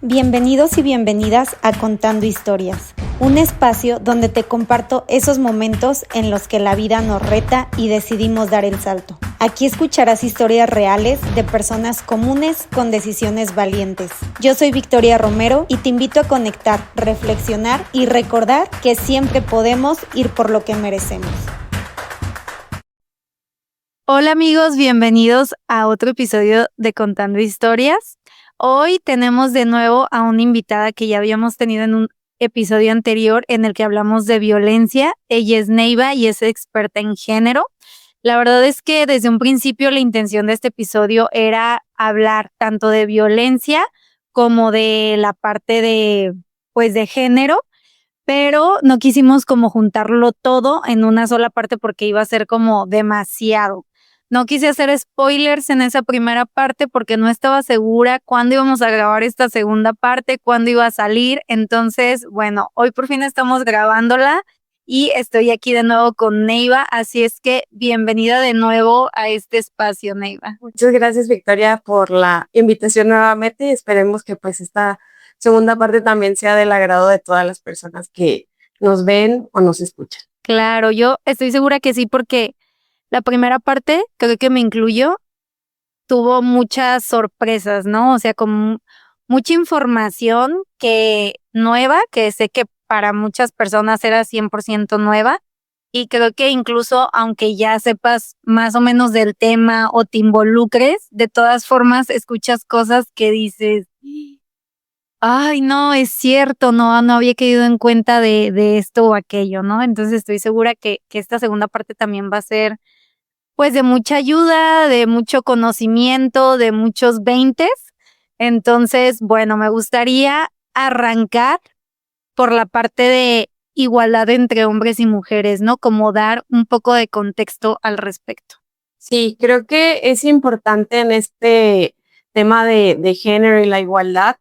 Bienvenidos y bienvenidas a Contando Historias, un espacio donde te comparto esos momentos en los que la vida nos reta y decidimos dar el salto. Aquí escucharás historias reales de personas comunes con decisiones valientes. Yo soy Victoria Romero y te invito a conectar, reflexionar y recordar que siempre podemos ir por lo que merecemos. Hola amigos, bienvenidos a otro episodio de Contando Historias. Hoy tenemos de nuevo a una invitada que ya habíamos tenido en un episodio anterior en el que hablamos de violencia. Ella es Neiva y es experta en género. La verdad es que desde un principio la intención de este episodio era hablar tanto de violencia como de la parte de género, pero no quisimos como juntarlo todo en una sola parte porque iba a ser como demasiado. No quise hacer spoilers en esa primera parte porque no estaba segura cuándo íbamos a grabar esta segunda parte, cuándo iba a salir. Entonces, bueno, hoy por fin estamos grabándola y estoy aquí de nuevo con Neiva, así es que bienvenida de nuevo a este espacio, Neiva. Muchas gracias, Victoria, por la invitación nuevamente y esperemos que pues esta segunda parte también sea del agrado de todas las personas que nos ven o nos escuchan. Claro, yo estoy segura que sí, porque la primera parte, creo que me incluyo, tuvo muchas sorpresas, ¿no? O sea, como mucha información nueva, que sé que para muchas personas era 100% nueva, y creo que incluso aunque ya sepas más o menos del tema o te involucres, de todas formas escuchas cosas que dices, ay, no, es cierto, no había caído en cuenta de esto o aquello, ¿no? Entonces estoy segura que esta segunda parte también va a ser pues de mucha ayuda, de mucho conocimiento, de muchos veintes. Entonces, bueno, me gustaría arrancar por la parte de igualdad entre hombres y mujeres, ¿no? Como dar un poco de contexto al respecto. Sí, creo que es importante en este tema de género y la igualdad,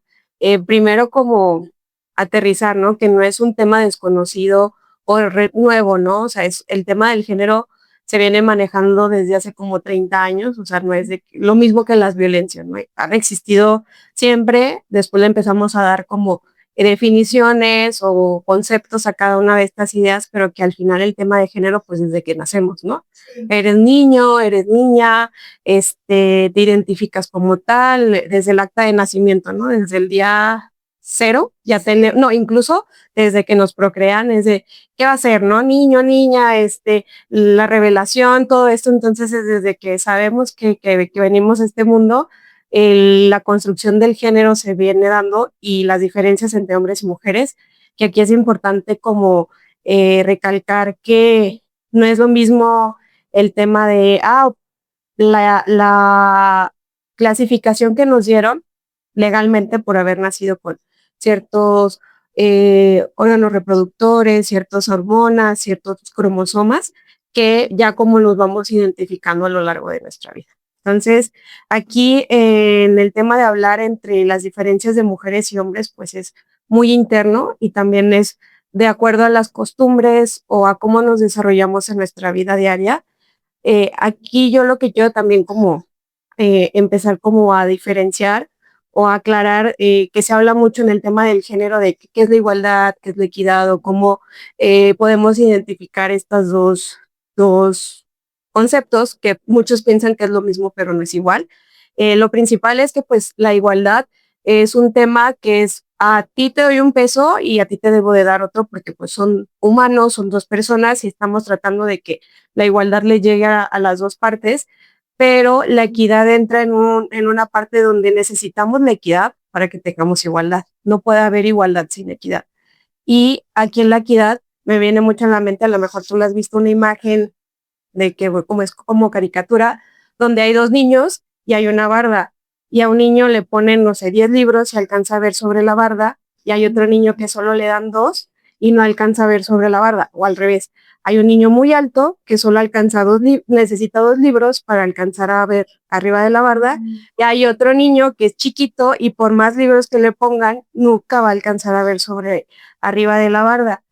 primero como aterrizar, ¿no? Que no es un tema desconocido o nuevo, ¿no? O sea, es el tema del género se viene manejando desde hace como 30 años, o sea, no es lo mismo que las violencias, ¿no? Han existido siempre, después le empezamos a dar como definiciones o conceptos a cada una de estas ideas, pero que al final el tema de género, pues desde que nacemos, ¿no? Eres niño, eres niña, te identificas como tal, desde el acta de nacimiento, ¿no? Desde el día cero, ya tenemos, no, incluso desde que nos procrean, es de, ¿qué va a ser, no? Niño, niña, la revelación, todo esto, entonces es desde que sabemos que venimos a este mundo, la construcción del género se viene dando y las diferencias entre hombres y mujeres, que aquí es importante como recalcar que no es lo mismo el tema de, la clasificación que nos dieron legalmente por haber nacido con ciertos órganos reproductores, ciertas hormonas, ciertos cromosomas, que ya como los vamos identificando a lo largo de nuestra vida. Entonces, aquí en el tema de hablar entre las diferencias de mujeres y hombres, pues es muy interno y también es de acuerdo a las costumbres o a cómo nos desarrollamos en nuestra vida diaria. Aquí yo lo que quiero también como empezar como a diferenciar o a aclarar que se habla mucho en el tema del género de qué es la igualdad, qué es la equidad o cómo podemos identificar estas dos conceptos que muchos piensan que es lo mismo pero no es igual. Lo principal es que pues la igualdad es un tema que es a ti te doy un peso y a ti te debo de dar otro porque pues son humanos, son dos personas y estamos tratando de que la igualdad le llegue a las dos partes, pero la equidad entra en una parte donde necesitamos la equidad para que tengamos igualdad. No puede haber igualdad sin equidad. Y aquí en la equidad me viene mucho en la mente, a lo mejor tú la has visto una imagen de que como es como caricatura, donde hay dos niños y hay una barda. Y a un niño le ponen, no sé, 10 libros y alcanza a ver sobre la barda, y hay otro niño que solo le dan 2 y no alcanza a ver sobre la barda, o al revés. Hay un niño muy alto que solo alcanza necesita 2 libros para alcanzar a ver arriba de la barda, y hay otro niño que es chiquito y por más libros que le pongan, nunca va a alcanzar a ver sobre arriba de la barda.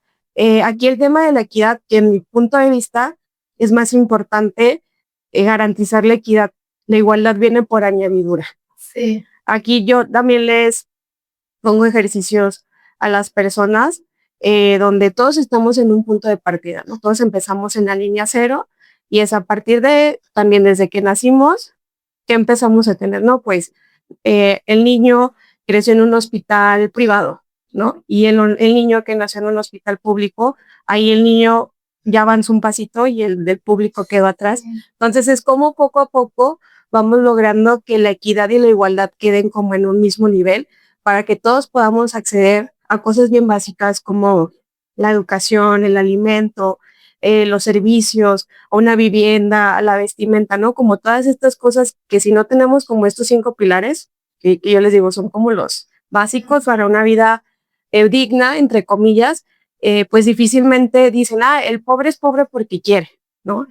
Aquí el tema de la equidad, que en mi punto de vista es más importante garantizar la equidad. La igualdad viene por añadidura. Sí. Aquí yo también les pongo ejercicios a las personas donde todos estamos en un punto de partida, ¿no? Todos empezamos en la línea cero y es a partir de, también desde que nacimos, que empezamos a tener, ¿no? Pues el niño creció en un hospital privado, ¿no? Y el niño que nació en un hospital público, ahí el niño ya avanzó un pasito y el del público quedó atrás. Entonces es como poco a poco vamos logrando que la equidad y la igualdad queden como en un mismo nivel para que todos podamos acceder a cosas bien básicas como la educación, el alimento, los servicios, a una vivienda, a la vestimenta, ¿no? Como todas estas cosas que si no tenemos como estos 5 pilares, que yo les digo son como los básicos para una vida digna, entre comillas, pues difícilmente dicen, el pobre es pobre porque quiere, ¿no?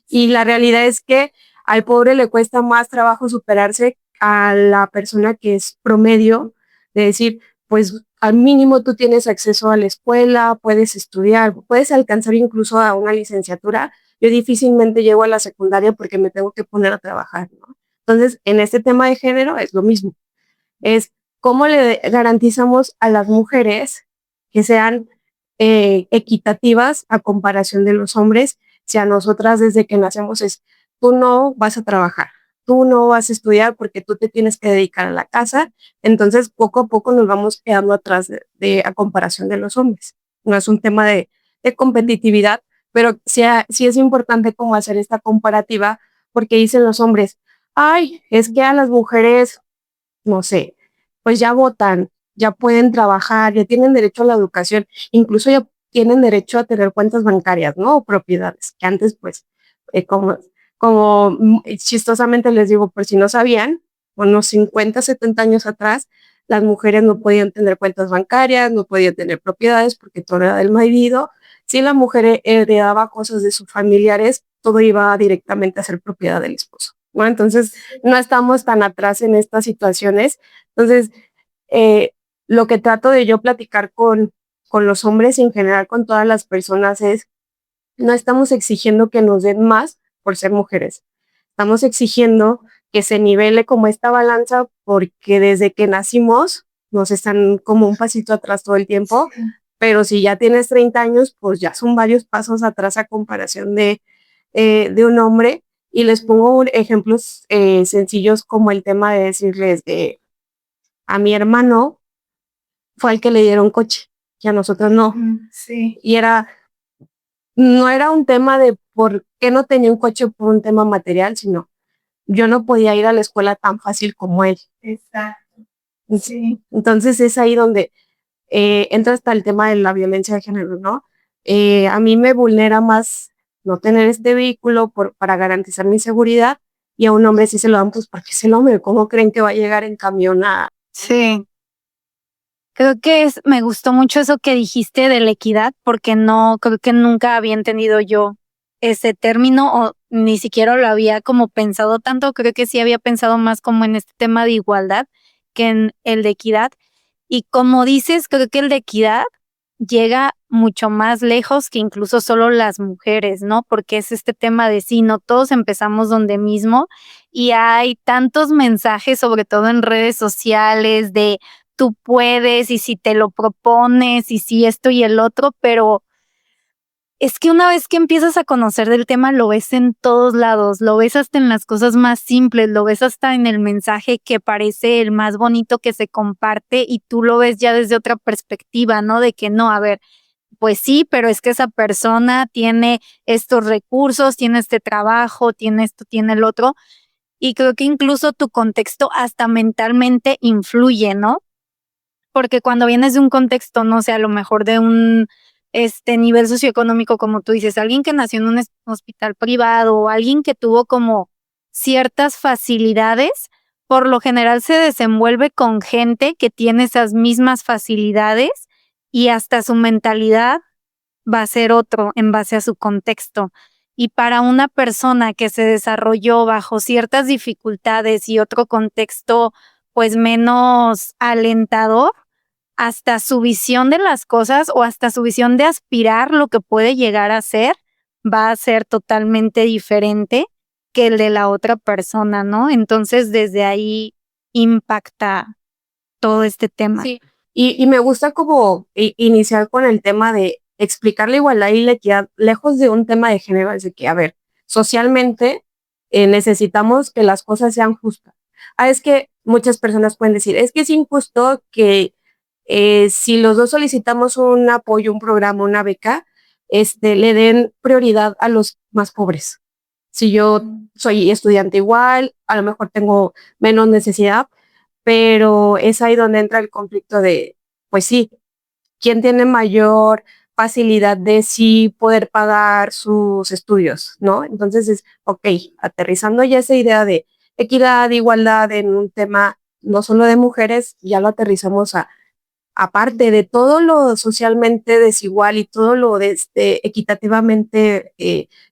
Y la realidad es que al pobre le cuesta más trabajo superarse a la persona que es promedio, de decir, pues al mínimo tú tienes acceso a la escuela, puedes estudiar, puedes alcanzar incluso a una licenciatura. Yo difícilmente llego a la secundaria porque me tengo que poner a trabajar, ¿no? Entonces, en este tema de género es lo mismo. Es cómo le garantizamos a las mujeres que sean equitativas a comparación de los hombres, si a nosotras desde que nacemos es, tú no vas a trabajar, tú no vas a estudiar porque tú te tienes que dedicar a la casa, entonces poco a poco nos vamos quedando atrás a comparación de los hombres. No es un tema de competitividad, pero sí es importante como hacer esta comparativa porque dicen los hombres, ay, es que a las mujeres no sé, pues ya votan, ya pueden trabajar, ya tienen derecho a la educación, incluso ya tienen derecho a tener cuentas bancarias, ¿no? O propiedades, que antes, pues, como chistosamente les digo, por si no sabían, unos 50, 70 años atrás, las mujeres no podían tener cuentas bancarias, no podían tener propiedades porque todo era del marido. Si la mujer heredaba cosas de sus familiares, todo iba directamente a ser propiedad del esposo, ¿no? Entonces, no estamos tan atrás en estas situaciones. Entonces, eh, lo que trato de yo platicar con los hombres y en general con todas las personas es, no estamos exigiendo que nos den más por ser mujeres. Estamos exigiendo que se nivele como esta balanza porque desde que nacimos nos están como un pasito atrás todo el tiempo, pero si ya tienes 30 años, pues ya son varios pasos atrás a comparación de un hombre. Y les pongo ejemplos sencillos como el tema de decirles, a mi hermano fue al que le dieron coche y a nosotros no. Sí. Y no era un tema de por qué no tenía un coche por un tema material, sino yo no podía ir a la escuela tan fácil como él. Exacto. Sí. Entonces es ahí donde entra hasta el tema de la violencia de género, ¿no? A mí me vulnera más no tener este vehículo para garantizar mi seguridad y a un hombre sí se lo dan, pues porque es el hombre, ¿cómo creen que va a llegar en camión a... Sí. Creo que me gustó mucho eso que dijiste de la equidad, porque no, creo que nunca había entendido yo ese término o ni siquiera lo había como pensado tanto. Creo que sí había pensado más como en este tema de igualdad que en el de equidad. Y como dices, creo que el de equidad llega mucho más lejos que incluso solo las mujeres, ¿no? Porque es este tema de sí, no todos empezamos donde mismo y hay tantos mensajes, sobre todo en redes sociales, de tú puedes y si te lo propones y si esto y el otro, pero es que una vez que empiezas a conocer del tema, lo ves en todos lados, lo ves hasta en las cosas más simples, lo ves hasta en el mensaje que parece el más bonito que se comparte y tú lo ves ya desde otra perspectiva, ¿no? De que no, a ver, pues sí, pero es que esa persona tiene estos recursos, tiene este trabajo, tiene esto, tiene el otro, y creo que incluso tu contexto hasta mentalmente influye, ¿no? Porque cuando vienes de un contexto, no sé, a lo mejor de un nivel socioeconómico, como tú dices, alguien que nació en un hospital privado o alguien que tuvo como ciertas facilidades, por lo general se desenvuelve con gente que tiene esas mismas facilidades y hasta su mentalidad va a ser otro en base a su contexto. Y para una persona que se desarrolló bajo ciertas dificultades y otro contexto pues menos alentador, hasta su visión de las cosas o hasta su visión de aspirar lo que puede llegar a ser, va a ser totalmente diferente que el de la otra persona, ¿no? Entonces, desde ahí impacta todo este tema. Sí. Y me gusta como iniciar con el tema de explicar la igualdad y la equidad, lejos de un tema de género, es de que, a ver, socialmente necesitamos que las cosas sean justas. Es que muchas personas pueden decir, es que es injusto que si los dos solicitamos un apoyo, un programa, una beca, le den prioridad a los más pobres. Si yo soy estudiante igual, a lo mejor tengo menos necesidad, pero es ahí donde entra el conflicto de, pues sí, ¿quién tiene mayor facilidad de sí poder pagar sus estudios, ¿no? Entonces es, ok, aterrizando ya esa idea de equidad, igualdad en un tema no solo de mujeres, ya lo aterrizamos a, aparte de todo lo socialmente desigual y todo lo equitativamente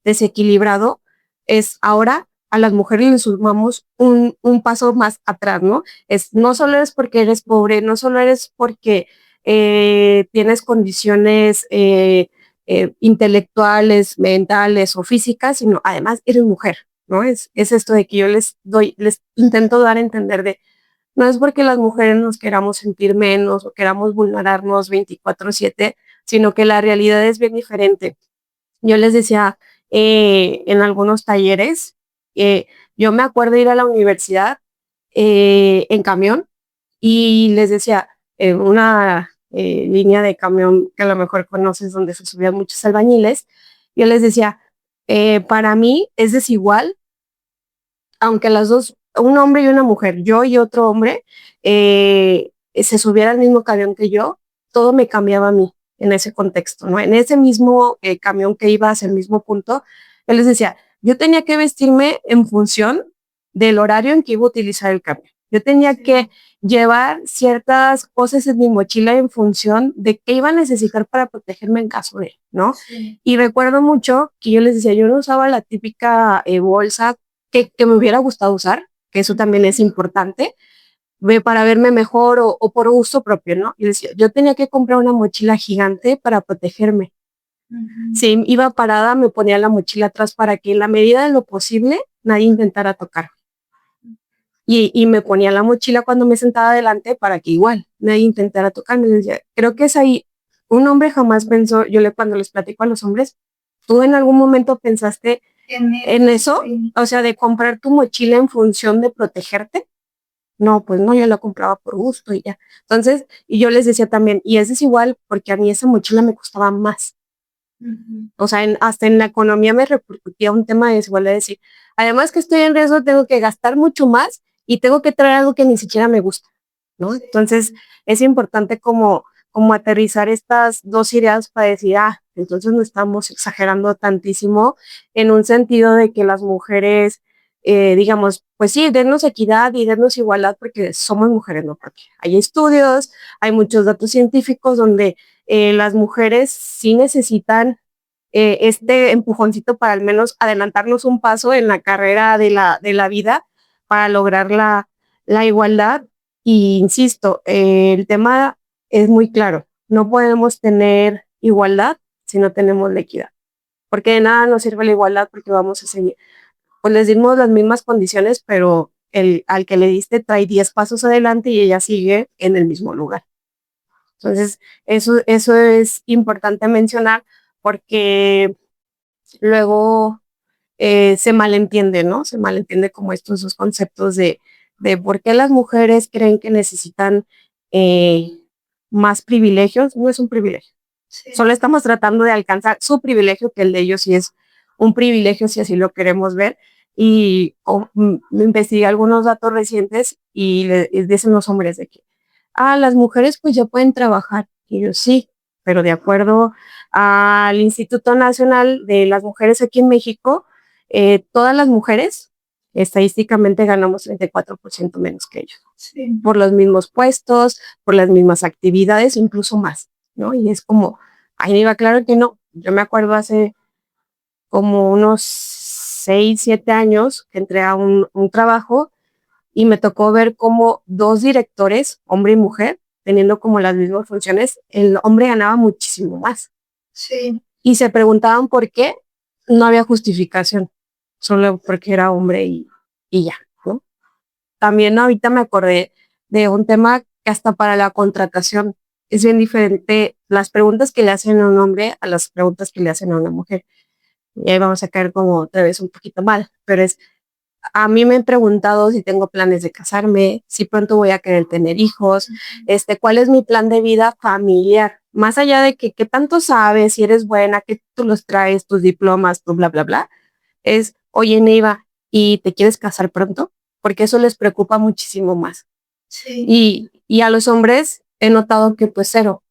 desequilibrado, es ahora a las mujeres les sumamos un paso más atrás, ¿no? No solo eres porque eres pobre, no solo eres porque tienes condiciones intelectuales, mentales o físicas, sino además eres mujer, ¿no? Es esto de que yo les intento dar a entender de, no es porque las mujeres nos queramos sentir menos o queramos vulnerarnos 24/7, sino que la realidad es bien diferente. Yo les decía en algunos talleres, eh, yo me acuerdo ir a la universidad en camión y les decía, en una línea de camión que a lo mejor conoces donde se subían muchos albañiles, yo les decía, para mí es desigual, aunque las dos, un hombre y una mujer, yo y otro hombre, se subiera al mismo camión que yo, todo me cambiaba a mí en ese contexto, ¿no? En ese mismo camión que iba hacia el mismo punto, yo les decía, yo tenía que vestirme en función del horario en que iba a utilizar el camión. Yo tenía que llevar ciertas cosas en mi mochila en función de qué iba a necesitar para protegerme en caso de, ¿no? Sí. Y recuerdo mucho que yo les decía, yo no usaba la típica bolsa que me hubiera gustado usar, que eso también es importante, para verme mejor o por gusto propio, ¿no? Y decía, yo tenía que comprar una mochila gigante para protegerme. Si iba parada, me ponía la mochila atrás para que en la medida de lo posible nadie intentara tocar. Y me ponía la mochila cuando me sentaba adelante para que igual nadie intentara tocarme. Decía, creo que es ahí, un hombre jamás pensó, cuando les platico a los hombres, ¿tú en algún momento pensaste en eso? Sí. O sea, de comprar tu mochila en función de protegerte. No, pues no, yo la compraba por gusto y ya. Entonces, y yo les decía también, y es desigual porque a mí esa mochila me costaba más. O sea, hasta en la economía me repercutía un tema de desigualdad, de decir, además que estoy en riesgo, tengo que gastar mucho más y tengo que traer algo que ni siquiera me gusta, ¿no? Entonces, es importante como aterrizar estas dos ideas para decir, entonces no estamos exagerando tantísimo en un sentido de que las mujeres, digamos, pues sí, dennos equidad y dennos igualdad porque somos mujeres, ¿no? Porque hay estudios, hay muchos datos científicos donde las mujeres sí necesitan este empujoncito para al menos adelantarnos un paso en la carrera de la vida para lograr la igualdad. Y insisto, el tema es muy claro, no podemos tener igualdad si no tenemos la equidad, porque de nada nos sirve la igualdad porque vamos a seguir, pues les dimos las mismas condiciones, pero al que le diste trae 10 pasos adelante y ella sigue en el mismo lugar. Entonces, eso es importante mencionar porque luego se malentiende, ¿no? Se malentiende como estos dos conceptos de por qué las mujeres creen que necesitan más privilegios. No es un privilegio. Sí. Solo estamos tratando de alcanzar su privilegio, que el de ellos sí es un privilegio, si así lo queremos ver. Y investigué algunos datos recientes y dicen los hombres de que las mujeres pues ya pueden trabajar. Y yo sí, pero de acuerdo al Instituto Nacional de las Mujeres aquí en México, todas las mujeres estadísticamente ganamos 34% menos que ellos. Sí. Por los mismos puestos, por las mismas actividades, incluso más, ¿no? Y es como, ahí me iba claro que no. Yo me acuerdo hace como unos 6, 7 años que entré a un trabajo y me tocó ver cómo dos directores, hombre y mujer, teniendo como las mismas funciones, el hombre ganaba muchísimo más. Sí. Y se preguntaban por qué, no había justificación, solo porque era hombre y ya, ¿no? También ahorita me acordé de un tema que hasta para la contratación es bien diferente las preguntas que le hacen a un hombre a las preguntas que le hacen a una mujer. Y ahí vamos a caer como otra vez un poquito mal, pero es, a mí me han preguntado si tengo planes de casarme, si pronto voy a querer tener hijos, cuál es mi plan de vida familiar, más allá de que qué tanto sabes, si eres buena, qué títulos traes, tus diplomas, tu bla, bla, bla, es, oye, Neiva, ¿y te quieres casar pronto? Porque eso les preocupa muchísimo más. Sí. Y a los hombres he notado que pues cero.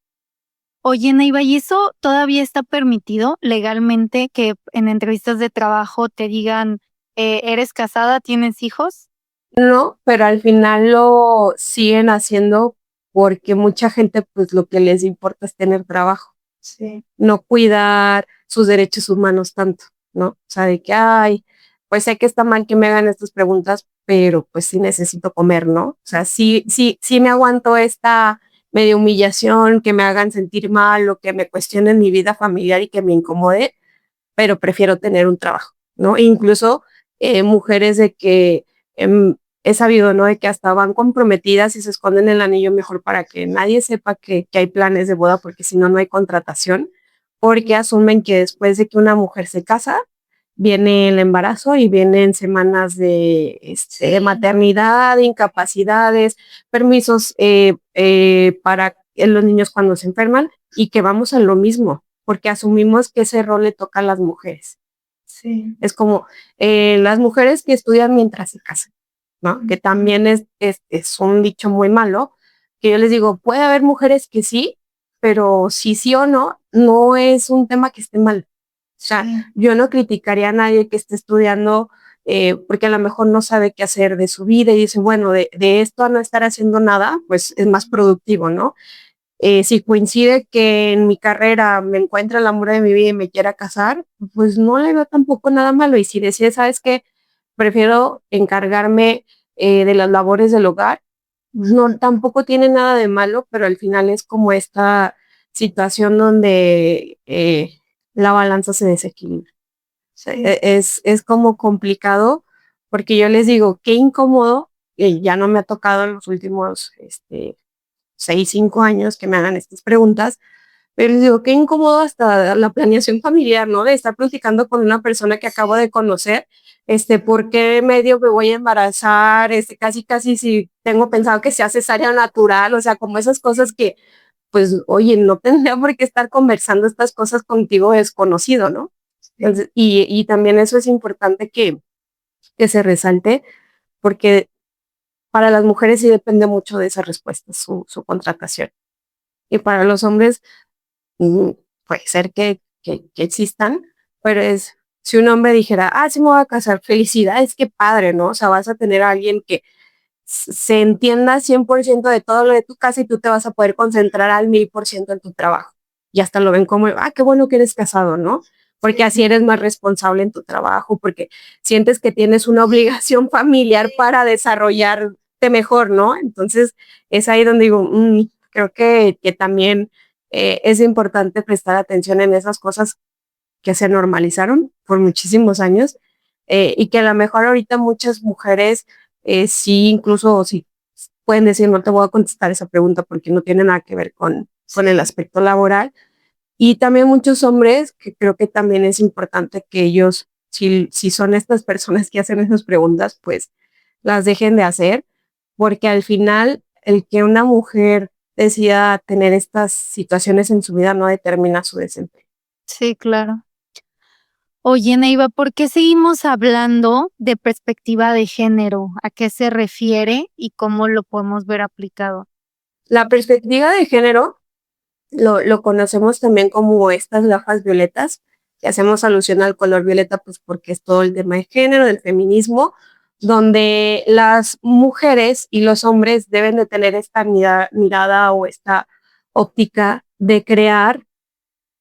Oye, Neiva, ¿y eso todavía está permitido legalmente que en entrevistas de trabajo te digan, eres casada, tienes hijos? No, pero al final lo siguen haciendo porque mucha gente pues lo que les importa es tener trabajo. Sí. No cuidar sus derechos humanos tanto, ¿no? O sea, de que, ay, pues sé que está mal que me hagan estas preguntas, pero pues sí necesito comer, ¿no? O sea, sí me aguanto esta medio humillación, que me hagan sentir mal o que me cuestionen mi vida familiar y que me incomode, pero prefiero tener un trabajo, ¿no? E incluso mujeres de que he sabido, ¿no? De que hasta van comprometidas y se esconden el anillo mejor para que nadie sepa que hay planes de boda, porque si no, no hay contratación, porque asumen que después de que una mujer se casa, viene el embarazo y vienen semanas de maternidad, incapacidades, permisos para los niños cuando se enferman y que vamos a lo mismo, porque asumimos que ese rol le toca a las mujeres. Sí. Es como las mujeres que estudian mientras se casan, ¿no? Que también es un dicho muy malo, que yo les digo, puede haber mujeres que sí, pero si sí o no, no es un tema que esté mal. O sea, yo no criticaría a nadie que esté estudiando porque a lo mejor no sabe qué hacer de su vida y dice, bueno, de esto a no estar haciendo nada, pues es más productivo, ¿no? Si coincide que en mi carrera me encuentra el amor de mi vida y me quiera casar, pues no le veo tampoco nada malo. Y si decide, ¿sabes qué? Prefiero encargarme de las labores del hogar, no, tampoco tiene nada de malo, pero al final es como esta situación donde la balanza se desequilibra. Sí. Es como complicado, porque yo les digo, qué incómodo, ya no me ha tocado en los últimos 6, 5 años que me hagan estas preguntas, pero les digo, qué incómodo hasta la planeación familiar, ¿no? De estar platicando con una persona que acabo de conocer, ¿por qué medio me voy a embarazar? Casi si tengo pensado que sea cesárea natural, o sea, como esas cosas que, pues, oye, no tendría por qué estar conversando estas cosas contigo desconocido, ¿no? Entonces, y también eso es importante que se resalte, porque para las mujeres sí depende mucho de esa respuesta, su contratación. Y para los hombres puede ser que existan, pero es, si un hombre dijera, sí me voy a casar, felicidades, qué padre, ¿no? O sea, vas a tener a alguien que se entienda 100% de todo lo de tu casa y tú te vas a poder concentrar al 1000% en tu trabajo. Y hasta lo ven como, qué bueno que eres casado, ¿no? Porque así eres más responsable en tu trabajo, porque sientes que tienes una obligación familiar para desarrollarte mejor, ¿no? Entonces, es ahí donde digo, creo que también es importante prestar atención en esas cosas que se normalizaron por muchísimos años y que a lo mejor ahorita muchas mujeres sí, incluso sí pueden decir, no te voy a contestar esa pregunta porque no tiene nada que ver con el aspecto laboral. Y también muchos hombres, que creo que también es importante que ellos, si son estas personas que hacen esas preguntas, pues las dejen de hacer, porque al final el que una mujer decida tener estas situaciones en su vida no determina su desempeño. Sí, claro. Oye, Neiva, ¿por qué seguimos hablando de perspectiva de género? ¿A qué se refiere y cómo lo podemos ver aplicado? La perspectiva de género lo conocemos también como estas gafas violetas, que hacemos alusión al color violeta, pues porque es todo el tema de género, del feminismo, donde las mujeres y los hombres deben de tener esta mirada o esta óptica de crear,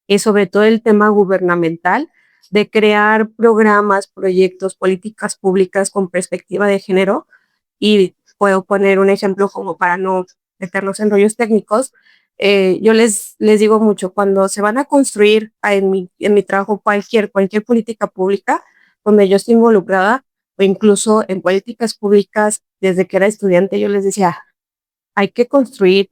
y sobre todo el tema gubernamental, de crear programas, proyectos, políticas públicas con perspectiva de género. Y puedo poner un ejemplo como para no meternos en rollos técnicos. Yo les digo mucho, cuando se van a construir en mi trabajo cualquier política pública donde yo estoy involucrada, o incluso en políticas públicas desde que era estudiante, yo les decía, hay que construir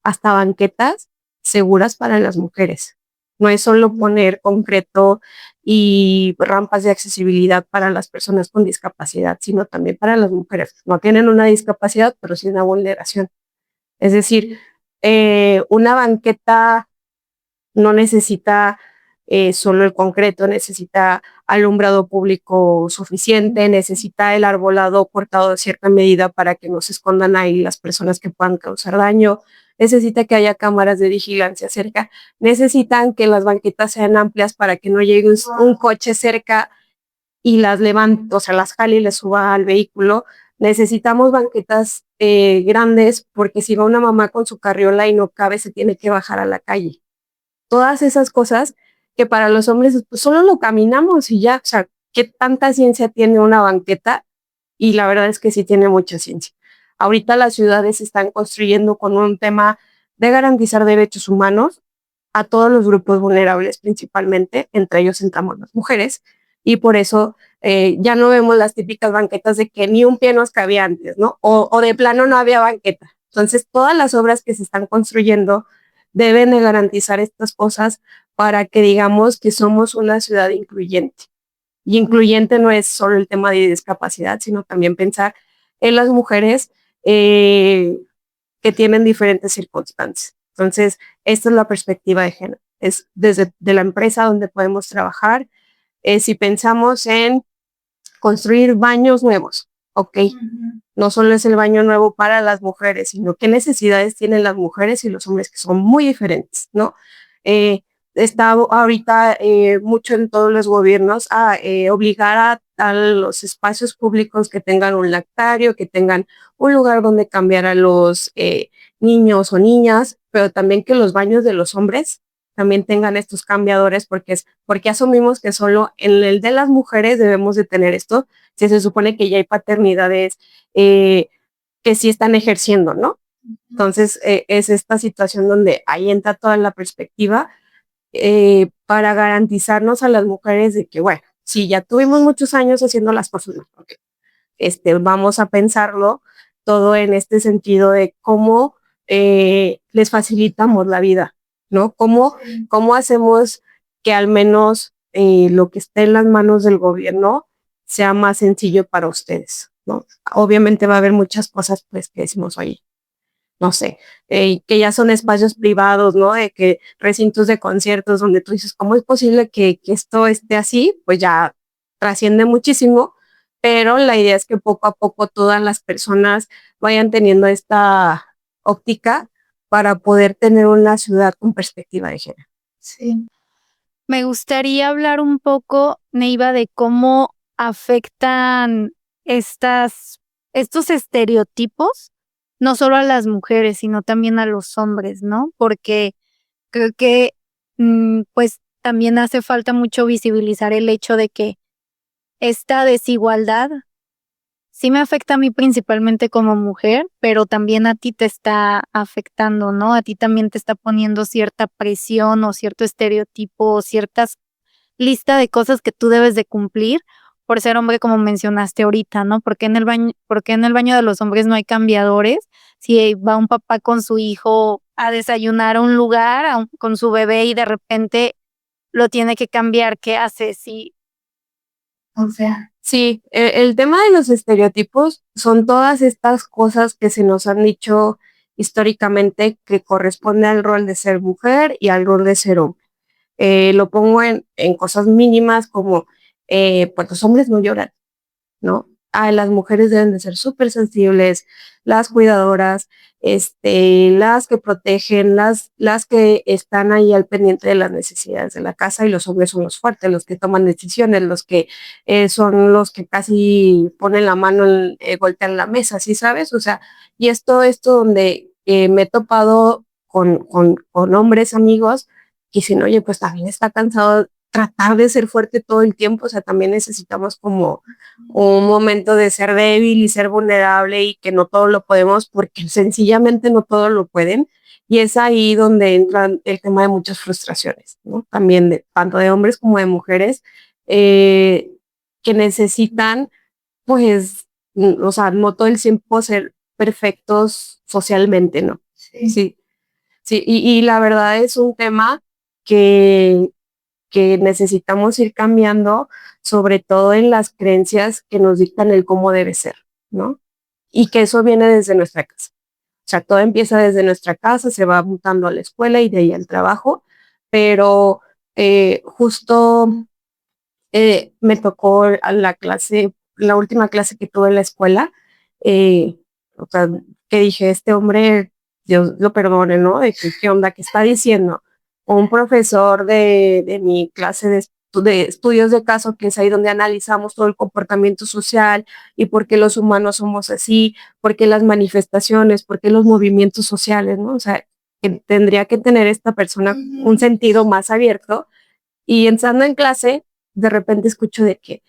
hasta banquetas seguras para las mujeres. No es solo poner concreto y rampas de accesibilidad para las personas con discapacidad, sino también para las mujeres. No tienen una discapacidad, pero sí una vulneración. Es decir, una banqueta no necesita solo el concreto, necesita alumbrado público suficiente, necesita el arbolado cortado de cierta medida para que no se escondan ahí las personas que puedan causar daño, necesita que haya cámaras de vigilancia cerca, necesitan que las banquetas sean amplias para que no llegue un coche cerca y las levante, o sea, las jale y les suba al vehículo. Necesitamos banquetas grandes porque si va una mamá con su carriola y no cabe, se tiene que bajar a la calle. Todas esas cosas que para los hombres pues, solo lo caminamos y ya, o sea, ¿qué tanta ciencia tiene una banqueta? Y la verdad es que sí tiene mucha ciencia. Ahorita las ciudades se están construyendo con un tema de garantizar derechos humanos a todos los grupos vulnerables principalmente, entre ellos entramos las mujeres, y por eso ya no vemos las típicas banquetas de que ni un pie nos cabía antes, ¿no? O de plano no había banqueta. Entonces, todas las obras que se están construyendo deben de garantizar estas cosas para que digamos que somos una ciudad incluyente. Y incluyente no es solo el tema de discapacidad, sino también pensar en las mujeres que tienen diferentes circunstancias. Entonces, esta es la perspectiva de género. Es desde de la empresa donde podemos trabajar. Si pensamos en construir baños nuevos, ok, no solo es el baño nuevo para las mujeres, sino qué necesidades tienen las mujeres y los hombres que son muy diferentes, ¿no? Está ahorita mucho en todos los gobiernos a obligar a los espacios públicos que tengan un lactario, que tengan un lugar donde cambiar a los niños o niñas, pero también que los baños de los hombres también tengan estos cambiadores, porque asumimos que solo en el de las mujeres debemos de tener esto, si se supone que ya hay paternidades que sí están ejerciendo, ¿no? Entonces, es esta situación donde ahí entra toda la perspectiva para garantizarnos a las mujeres de que, bueno, si ya tuvimos muchos años haciendo las cosas mejor, vamos a pensarlo todo en este sentido de cómo les facilitamos la vida, ¿no? ¿Cómo hacemos que al menos lo que esté en las manos del gobierno sea más sencillo para ustedes, ¿no? Obviamente va a haber muchas cosas pues que decimos, oye, no sé, que ya son espacios privados, ¿no? De que recintos de conciertos donde tú dices, ¿cómo es posible que esto esté así? Pues ya trasciende muchísimo, pero la idea es que poco a poco todas las personas vayan teniendo esta óptica para poder tener una ciudad con perspectiva de género. Sí. Me gustaría hablar un poco, Neiva, de cómo afectan estos estereotipos, no solo a las mujeres, sino también a los hombres, ¿no? Porque creo que pues también hace falta mucho visibilizar el hecho de que esta desigualdad sí me afecta a mí principalmente como mujer, pero también a ti te está afectando, ¿no? A ti también te está poniendo cierta presión o cierto estereotipo o ciertas lista de cosas que tú debes de cumplir por ser hombre, como mencionaste ahorita, ¿no? Porque en el baño de los hombres no hay cambiadores? Si va un papá con su hijo a desayunar a un lugar con su bebé y de repente lo tiene que cambiar, ¿qué hace? Sí, o sea, sí, el tema de los estereotipos son todas estas cosas que se nos han dicho históricamente que corresponde al rol de ser mujer y al rol de ser hombre. Lo pongo en cosas mínimas como, pues los hombres no lloran, ¿no? Las mujeres deben de ser súper sensibles, las cuidadoras, las que protegen, las que están ahí al pendiente de las necesidades de la casa, y los hombres son los fuertes, los que toman decisiones, los que son los que casi ponen la mano, golpean la mesa, ¿sí sabes? O sea, y es todo esto donde me he topado con hombres amigos que dicen, oye, pues también está cansado tratar de ser fuerte todo el tiempo, o sea, también necesitamos como un momento de ser débil y ser vulnerable y que no todo lo podemos porque sencillamente no todo lo pueden. Y es ahí donde entra el tema de muchas frustraciones, ¿no? También tanto de hombres como de mujeres que necesitan, pues, o sea, no todo el tiempo ser perfectos socialmente, ¿no? Sí, sí, y la verdad es un tema que, que necesitamos ir cambiando, sobre todo en las creencias que nos dictan el cómo debe ser, ¿no? Y que eso viene desde nuestra casa. O sea, todo empieza desde nuestra casa, se va mutando a la escuela y de ahí al trabajo, pero justo me tocó a la clase, la última clase que tuve en la escuela, eh, o sea, que dije, este hombre, Dios lo perdone, ¿no? De que, ¿qué onda? ¿Qué está diciendo? Un profesor de mi clase de estudios de caso, que es ahí donde analizamos todo el comportamiento social y por qué los humanos somos así, por qué las manifestaciones, por qué los movimientos sociales, ¿no? O sea, que tendría que tener esta persona un sentido más abierto. Y entrando en clase, de repente escucho de que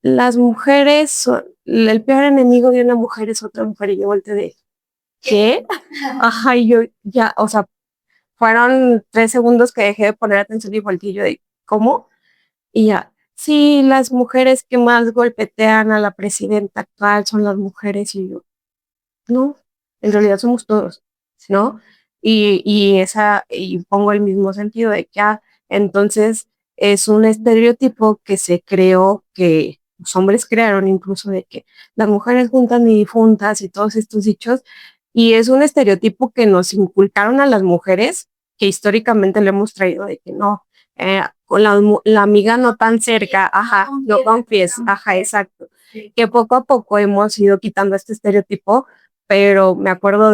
las mujeres son, el peor enemigo de una mujer es otra mujer, y yo volteé de, ¿qué? Ajá, y yo ya, o sea, fueron 3 segundos que dejé de poner atención y volteé yo de, ¿cómo? Y ya, sí, las mujeres que más golpetean a la presidenta actual son las mujeres, y yo, no, en realidad somos todos, ¿no? Y pongo el mismo sentido de que, entonces es un estereotipo que se creó, que los hombres crearon incluso, de que las mujeres juntan y difuntas y todos estos dichos, y es un estereotipo que nos inculcaron a las mujeres, que históricamente le hemos traído de que no, con la amiga no tan cerca, ajá, no confíes, ajá, exacto, que poco a poco hemos ido quitando este estereotipo, pero me acuerdo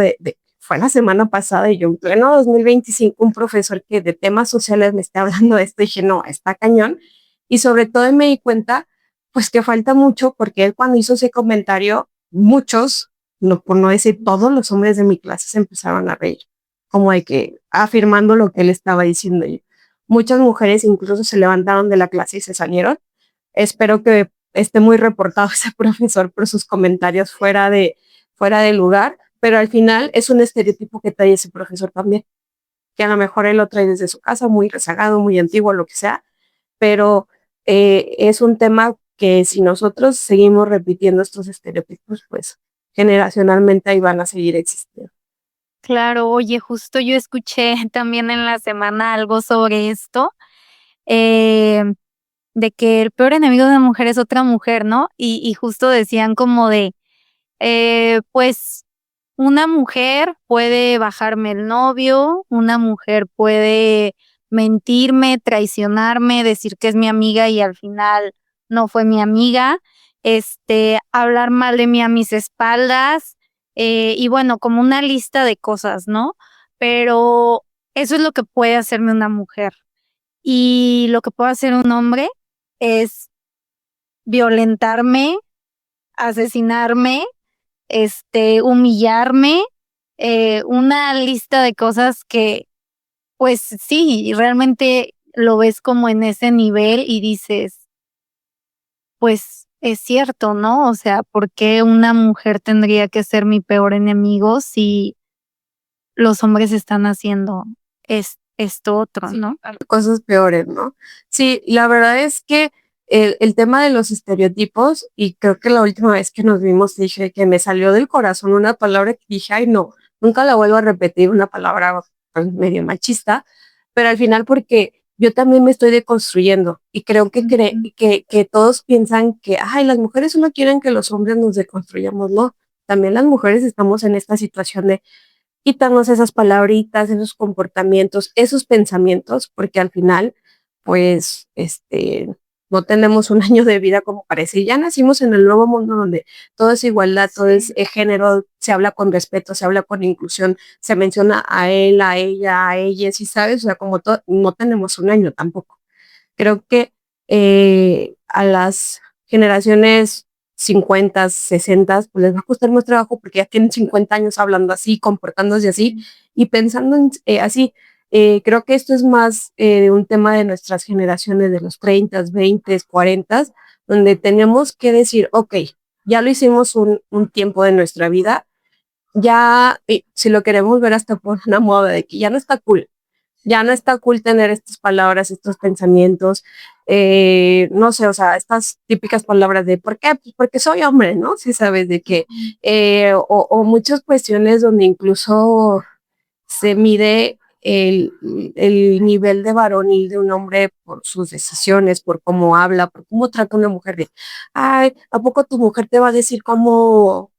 fue la semana pasada y yo en pleno 2025, un profesor que de temas sociales me está hablando de esto, y dije, no, está cañón. Y sobre todo me di cuenta, pues que falta mucho, porque él cuando hizo ese comentario, muchos, no, por no decir todos los hombres de mi clase, se empezaron a reír, como de que afirmando lo que él estaba diciendo. Y muchas mujeres incluso se levantaron de la clase y se salieron. Espero que esté muy reportado ese profesor por sus comentarios fuera de lugar, pero al final es un estereotipo que trae ese profesor también, que a lo mejor él lo trae desde su casa, muy rezagado, muy antiguo, lo que sea, pero es un tema que si nosotros seguimos repitiendo estos estereotipos, pues generacionalmente ahí van a seguir existiendo. Claro, oye, justo yo escuché también en la semana algo sobre esto, eh, de que el peor enemigo de una mujer es otra mujer, ¿no? Y justo decían como de, pues, una mujer puede bajarme el novio, una mujer puede mentirme, traicionarme, decir que es mi amiga y al final no fue mi amiga, hablar mal de mí a mis espaldas, y bueno, como una lista de cosas, ¿no? Pero eso es lo que puede hacerme una mujer. Y lo que puede hacer un hombre es violentarme, asesinarme, humillarme, una lista de cosas que, pues sí, realmente lo ves como en ese nivel y dices, pues es cierto, ¿no? O sea, ¿por qué una mujer tendría que ser mi peor enemigo si los hombres están haciendo esto otro, Sí, ¿no? cosas peores, ¿no? Sí, la verdad es que el tema de los estereotipos, y creo que la última vez que nos vimos dije que me salió del corazón una palabra que dije, ay no, nunca la vuelvo a repetir, una palabra pues, medio machista, pero al final porque yo también me estoy deconstruyendo y creo que todos piensan que, ay, las mujeres solo quieren que los hombres nos deconstruyamos, no, también las mujeres estamos en esta situación de quitarnos esas palabritas, esos comportamientos, esos pensamientos, porque al final, pues, no tenemos un año de vida como parece. Ya nacimos en el nuevo mundo donde todo es igualdad, todo es género, se habla con respeto, se habla con inclusión, se menciona a él, a ella, a ella, ¿sí sabes? O sea, como todo, no tenemos un año tampoco. Creo que a las generaciones 50, 60, pues les va a costar más trabajo porque ya tienen 50 años hablando así, comportándose así y pensando así. Creo que esto es más un tema de nuestras generaciones de los 30, 20, 40, donde tenemos que decir, ok, ya lo hicimos un tiempo de nuestra vida, ya, si lo queremos ver hasta por una moda de que ya no está cool, Ya no está cool tener estas palabras, estos pensamientos, no sé, o sea, estas típicas palabras de ¿por qué? Pues porque soy hombre, ¿no? Si sabes de qué. O muchas cuestiones donde incluso se mide el nivel de varonil de un hombre por sus decisiones, por cómo habla, por cómo trata a una mujer de, ay, ¿a poco tu mujer te va a decir cómo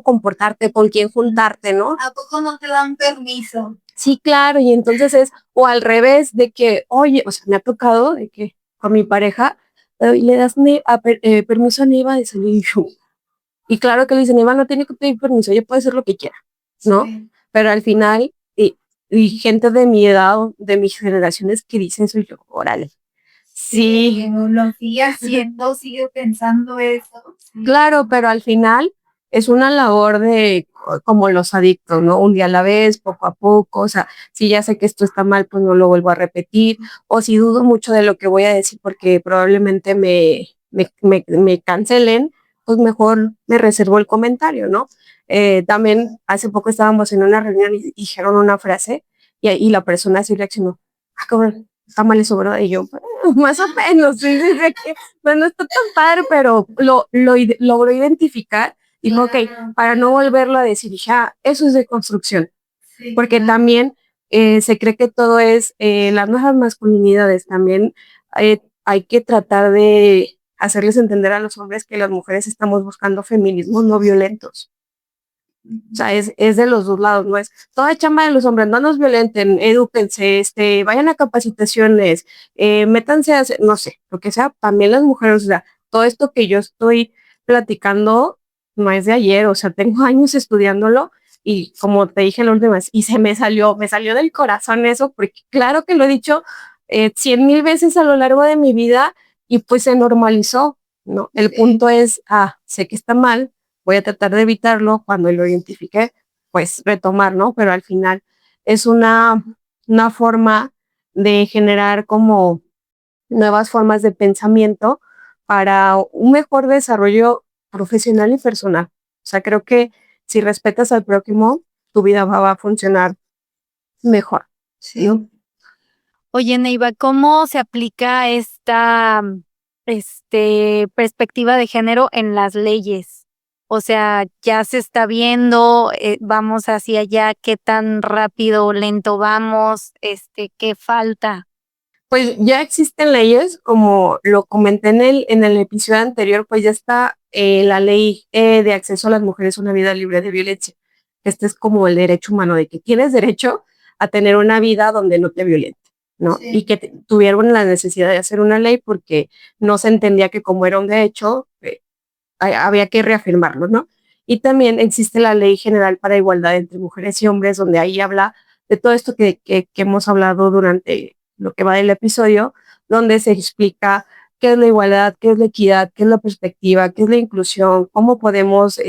comportarte, con quién juntarte, ¿no? ¿A poco no te dan permiso? Sí, claro, y entonces o al revés, de que, oye, o sea, me ha tocado de que con mi pareja, le das permiso a Neiva de salir y yo, y claro que le dicen, Neiva no tiene que pedir permiso, ella puede hacer lo que quiera, ¿no? Sí. Pero al final, y gente de mi edad, de mis generaciones que dicen eso, y yo, órale. Sí. Lo sigue haciendo, sigue pensando eso. Sí. Claro, pero al final es una labor de como los adictos, ¿no? Un día a la vez, poco a poco, o sea, si ya sé que esto está mal, pues no lo vuelvo a repetir, o si dudo mucho de lo que voy a decir porque probablemente me cancelen, pues mejor me reservo el comentario, ¿no? También hace poco estábamos en una reunión y dijeron una frase y la persona así reaccionó, ah, cabrón, está mal eso, ¿verdad? Y yo, más o menos, sí, sí, sí, que pues no está tan padre, pero logró identificar. Dijo, ok, para no volverlo a decir, ya, eso es de construcción. Sí, porque también se cree que todo es las nuevas masculinidades. También hay que tratar de hacerles entender a los hombres que las mujeres estamos buscando feminismos no violentos. O sea, es de los dos lados, no es toda chamba de los hombres, no nos violenten, edúquense, vayan a capacitaciones, métanse a hacer, no sé, lo que sea, también las mujeres, o sea, todo esto que yo estoy platicando no es de ayer, o sea, tengo años estudiándolo y como te dije la última vez, y me salió del corazón eso, porque claro que lo he dicho 100,000 veces a lo largo de mi vida y pues se normalizó, ¿no? El punto es, sé que está mal, voy a tratar de evitarlo cuando lo identifique, pues retomar, ¿no? Pero al final es una forma de generar como nuevas formas de pensamiento para un mejor desarrollo profesional y personal. O sea, creo que si respetas al prójimo, tu vida va a funcionar mejor. Sí. ¿No? Oye, Neiva, ¿cómo se aplica esta perspectiva de género en las leyes? O sea, ya se está viendo, vamos hacia allá, qué tan rápido o lento vamos, qué falta. Pues ya existen leyes, como lo comenté en el episodio anterior, pues ya está la ley de acceso a las mujeres a una vida libre de violencia. Este es como el derecho humano, de que tienes derecho a tener una vida donde no te violenten, ¿no? Sí. Y que tuvieron la necesidad de hacer una ley porque no se entendía que como era un derecho, había que reafirmarlo, ¿no? Y también existe la Ley General para Igualdad entre Mujeres y Hombres, donde ahí habla de todo esto que hemos hablado durante lo que va del episodio, donde se explica qué es la igualdad, qué es la equidad, qué es la perspectiva, qué es la inclusión, cómo podemos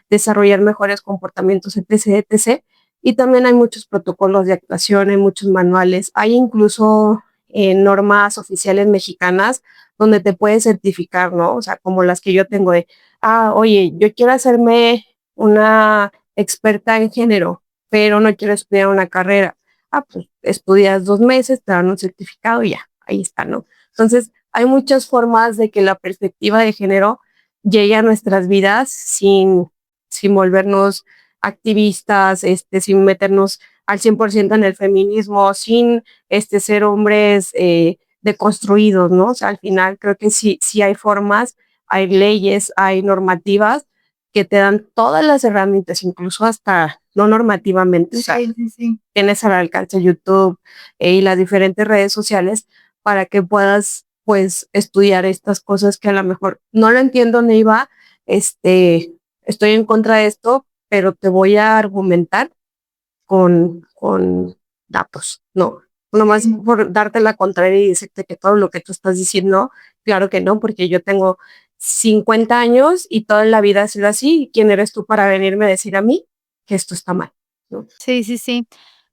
desarrollar mejores comportamientos, etc., etc. Y también hay muchos protocolos de actuación, hay muchos manuales, hay incluso normas oficiales mexicanas donde te puedes certificar, ¿no? O sea, como las que yo tengo de, oye, yo quiero hacerme una experta en género, pero no quiero estudiar una carrera. Pues estudias 2 meses, te dan un certificado y ya, ahí está, ¿no? Entonces, hay muchas formas de que la perspectiva de género llegue a nuestras vidas sin volvernos activistas, sin meternos al 100% en el feminismo, sin ser hombres deconstruidos, ¿no? O sea, al final creo que sí hay formas, hay leyes, hay normativas que te dan todas las herramientas, incluso hasta no normativamente. O sea, sí. Tienes al alcance YouTube y las diferentes redes sociales para que puedas, pues, estudiar estas cosas que a lo mejor no lo entiendo, Neiva, estoy en contra de esto, pero te voy a argumentar con datos, ¿no? Nomás por darte la contraria y decirte que todo lo que tú estás diciendo, claro que no, porque yo tengo 50 años y toda la vida ha sido así. ¿Quién eres tú para venirme a decir a mí que esto está mal? ¿No? Sí, sí, sí.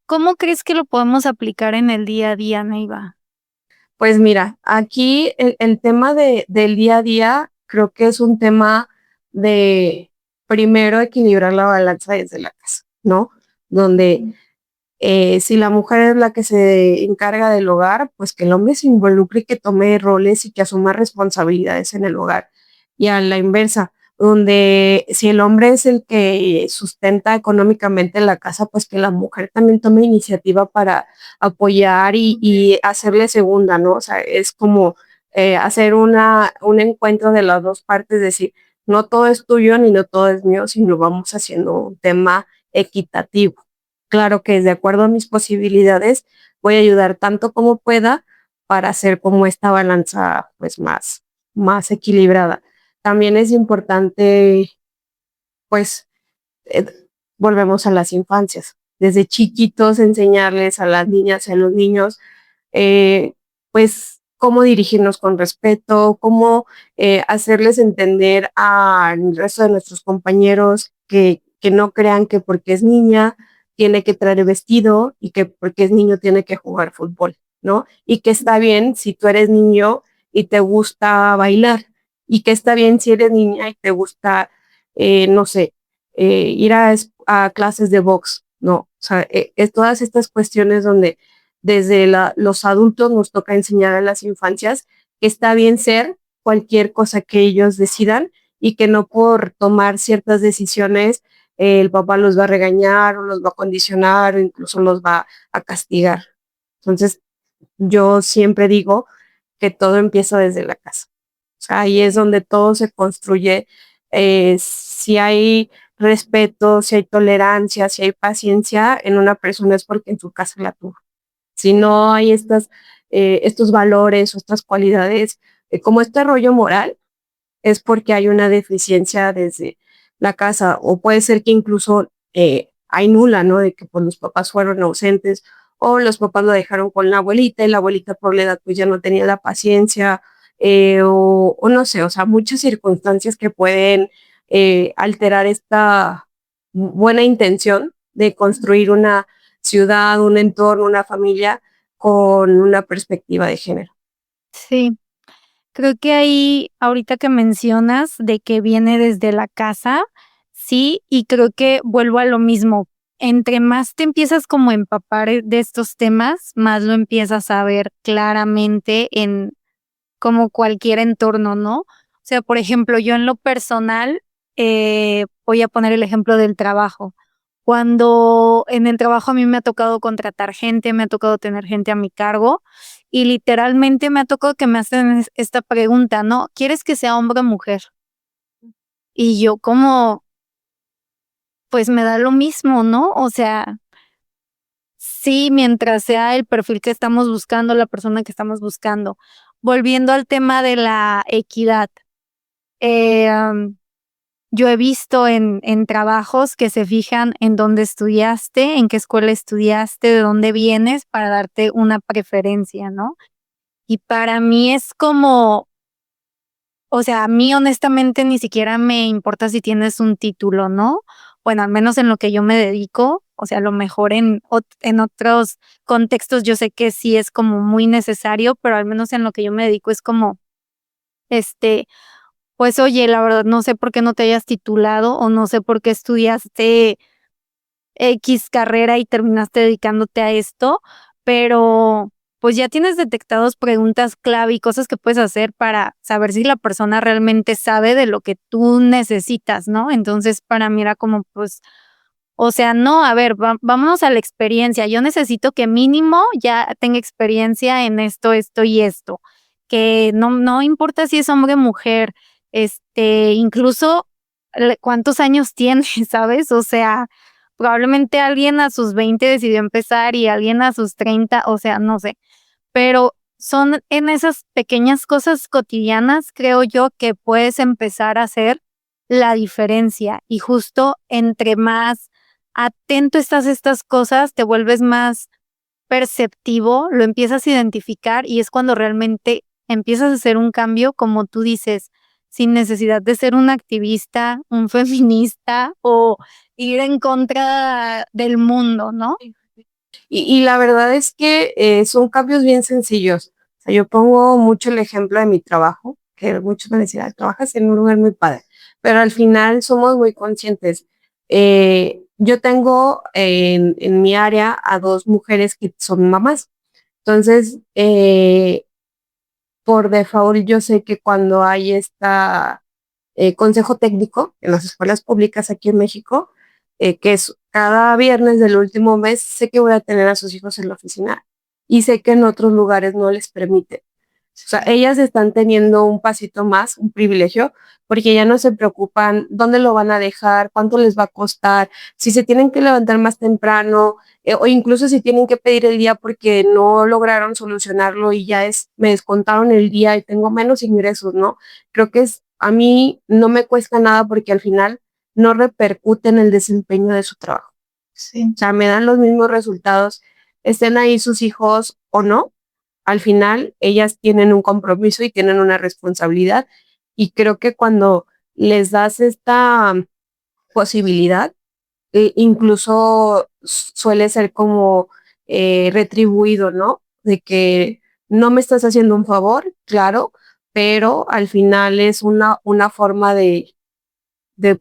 ¿Cómo crees que lo podemos aplicar en el día a día, Neiva? Pues mira, aquí el tema del día a día creo que es un tema de primero equilibrar la balanza desde la casa, ¿no? Donde Si la mujer es la que se encarga del hogar, pues que el hombre se involucre y que tome roles y que asuma responsabilidades en el hogar. Y a la inversa, donde si el hombre es el que sustenta económicamente la casa, pues que la mujer también tome iniciativa para apoyar y hacerle segunda, ¿no? O sea, es como hacer un encuentro de las dos partes, decir, no todo es tuyo ni no todo es mío, sino vamos haciendo un tema equitativo. Claro que de acuerdo a mis posibilidades voy a ayudar tanto como pueda para hacer como esta balanza pues más equilibrada. También es importante pues eh, volvemos a las infancias. Desde chiquitos enseñarles a las niñas y a los niños eh, pues cómo dirigirnos con respeto, cómo hacerles entender al resto de nuestros compañeros que no crean que porque es niña tiene que traer vestido y que porque es niño tiene que jugar fútbol, ¿no? Y que está bien si tú eres niño y te gusta bailar, y que está bien si eres niña y te gusta, no sé, ir a clases de box, ¿no? O sea, es todas estas cuestiones donde desde los adultos nos toca enseñar a las infancias que está bien ser cualquier cosa que ellos decidan y que no por tomar ciertas decisiones el papá los va a regañar o los va a condicionar o incluso los va a castigar. Entonces, yo siempre digo que todo empieza desde la casa. O sea, ahí es donde todo se construye. Si hay respeto, si hay tolerancia, si hay paciencia en una persona es porque en su casa la tuvo. Si no hay estos valores o estas cualidades, como este rollo moral, es porque hay una deficiencia desde la casa, o puede ser que incluso hay nula, ¿no? De que pues los papás fueron ausentes o los papás lo dejaron con la abuelita y la abuelita por la edad pues ya no tenía la paciencia, o no sé, o sea, muchas circunstancias que pueden alterar esta buena intención de construir una ciudad, un entorno, una familia con una perspectiva de género. Sí, creo que ahí, ahorita que mencionas de que viene desde la casa, sí, y creo que vuelvo a lo mismo. Entre más te empiezas como a empapar de estos temas, más lo empiezas a ver claramente en como cualquier entorno, ¿no? O sea, por ejemplo, yo en lo personal, voy a poner el ejemplo del trabajo. Cuando en el trabajo a mí me ha tocado contratar gente, me ha tocado tener gente a mi cargo y literalmente me ha tocado que me hacen esta pregunta, ¿no? ¿Quieres que sea hombre o mujer? Y yo como, pues me da lo mismo, ¿no? O sea, sí, mientras sea el perfil que estamos buscando, la persona que estamos buscando. Volviendo al tema de la equidad. Eh, am, yo he visto en trabajos que se fijan en dónde estudiaste, en qué escuela estudiaste, de dónde vienes para darte una preferencia, ¿no? Y para mí es como, o sea, a mí honestamente ni siquiera me importa si tienes un título, ¿no? Bueno, al menos en lo que yo me dedico, o sea, a lo mejor en otros contextos yo sé que sí es como muy necesario, pero al menos en lo que yo me dedico es como, este, pues oye, la verdad no sé por qué no te hayas titulado o no sé por qué estudiaste X carrera y terminaste dedicándote a esto, pero pues ya tienes detectados preguntas clave y cosas que puedes hacer para saber si la persona realmente sabe de lo que tú necesitas, ¿no? Entonces, para mí era como, pues, o sea, no, a ver, vámonos a la experiencia. Yo necesito que mínimo ya tenga experiencia en esto, esto y esto. Que no importa si es hombre o mujer, incluso cuántos años tiene, ¿sabes? O sea, probablemente alguien a sus 20 decidió empezar y alguien a sus 30, o sea, no sé. Pero son en esas pequeñas cosas cotidianas, creo yo, que puedes empezar a hacer la diferencia. Y justo entre más atento estás a estas cosas, te vuelves más perceptivo, lo empiezas a identificar y es cuando realmente empiezas a hacer un cambio, como tú dices, sin necesidad de ser un activista, un feminista o ir en contra del mundo, ¿no? Y la verdad es que son cambios bien sencillos. O sea, yo pongo mucho el ejemplo de mi trabajo, que muchos me decían, trabajas en un lugar muy padre, pero al final somos muy conscientes. yo tengo en mi área a dos mujeres que son mamás. Entonces, por default, yo sé que cuando hay esta consejo técnico en las escuelas públicas aquí en México, que es cada viernes del último mes, sé que voy a tener a sus hijos en la oficina y sé que en otros lugares no les permite. O sea, ellas están teniendo un pasito más, un privilegio, porque ya no se preocupan dónde lo van a dejar, cuánto les va a costar, si se tienen que levantar más temprano, o incluso si tienen que pedir el día porque no lograron solucionarlo y ya me descontaron el día y tengo menos ingresos, ¿no? Creo que a mí no me cuesta nada porque al final no repercute en el desempeño de su trabajo. Sí. O sea, me dan los mismos resultados, estén ahí sus hijos o no. Al final, ellas tienen un compromiso y tienen una responsabilidad. Y creo que cuando les das esta posibilidad, incluso suele ser como retribuido, ¿no? De que no me estás haciendo un favor, claro, pero al final es una forma de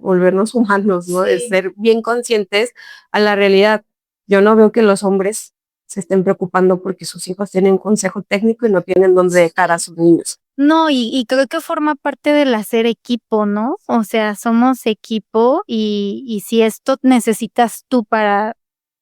volvernos humanos, ¿no? De Sí. ser bien conscientes a la realidad. Yo no veo que los hombres se estén preocupando porque sus hijos tienen consejo técnico y no tienen dónde dejar a sus niños. No, y creo que forma parte del hacer equipo, ¿no? O sea, somos equipo y si esto necesitas tú para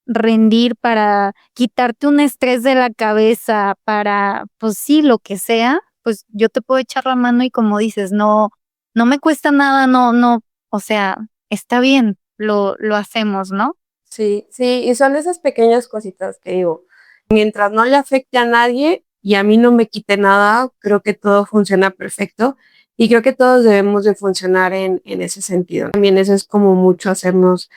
rendir, para quitarte un estrés de la cabeza, para, pues sí, lo que sea, pues yo te puedo echar la mano y como dices, no me cuesta nada, no, o sea, está bien, lo hacemos, ¿no? Sí, sí, y son esas pequeñas cositas que digo, mientras no le afecte a nadie y a mí no me quite nada, creo que todo funciona perfecto y creo que todos debemos de funcionar en ese sentido. También eso es como mucho hacernos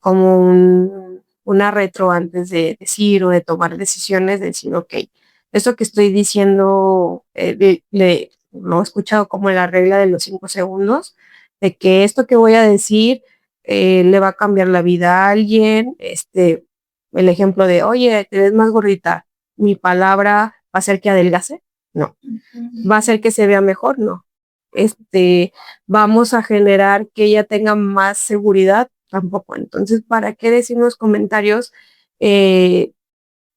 como una retro antes de decir o de tomar decisiones, de decir, ok, esto que estoy diciendo lo he escuchado como la regla de los 5 segundos, de que esto que voy a decir le va a cambiar la vida a alguien, el ejemplo de, oye, te ves más gordita, mi palabra va a hacer que adelgace, no, va a hacer que se vea mejor, no, vamos a generar que ella tenga más seguridad, tampoco, entonces, ¿para qué decimos comentarios eh,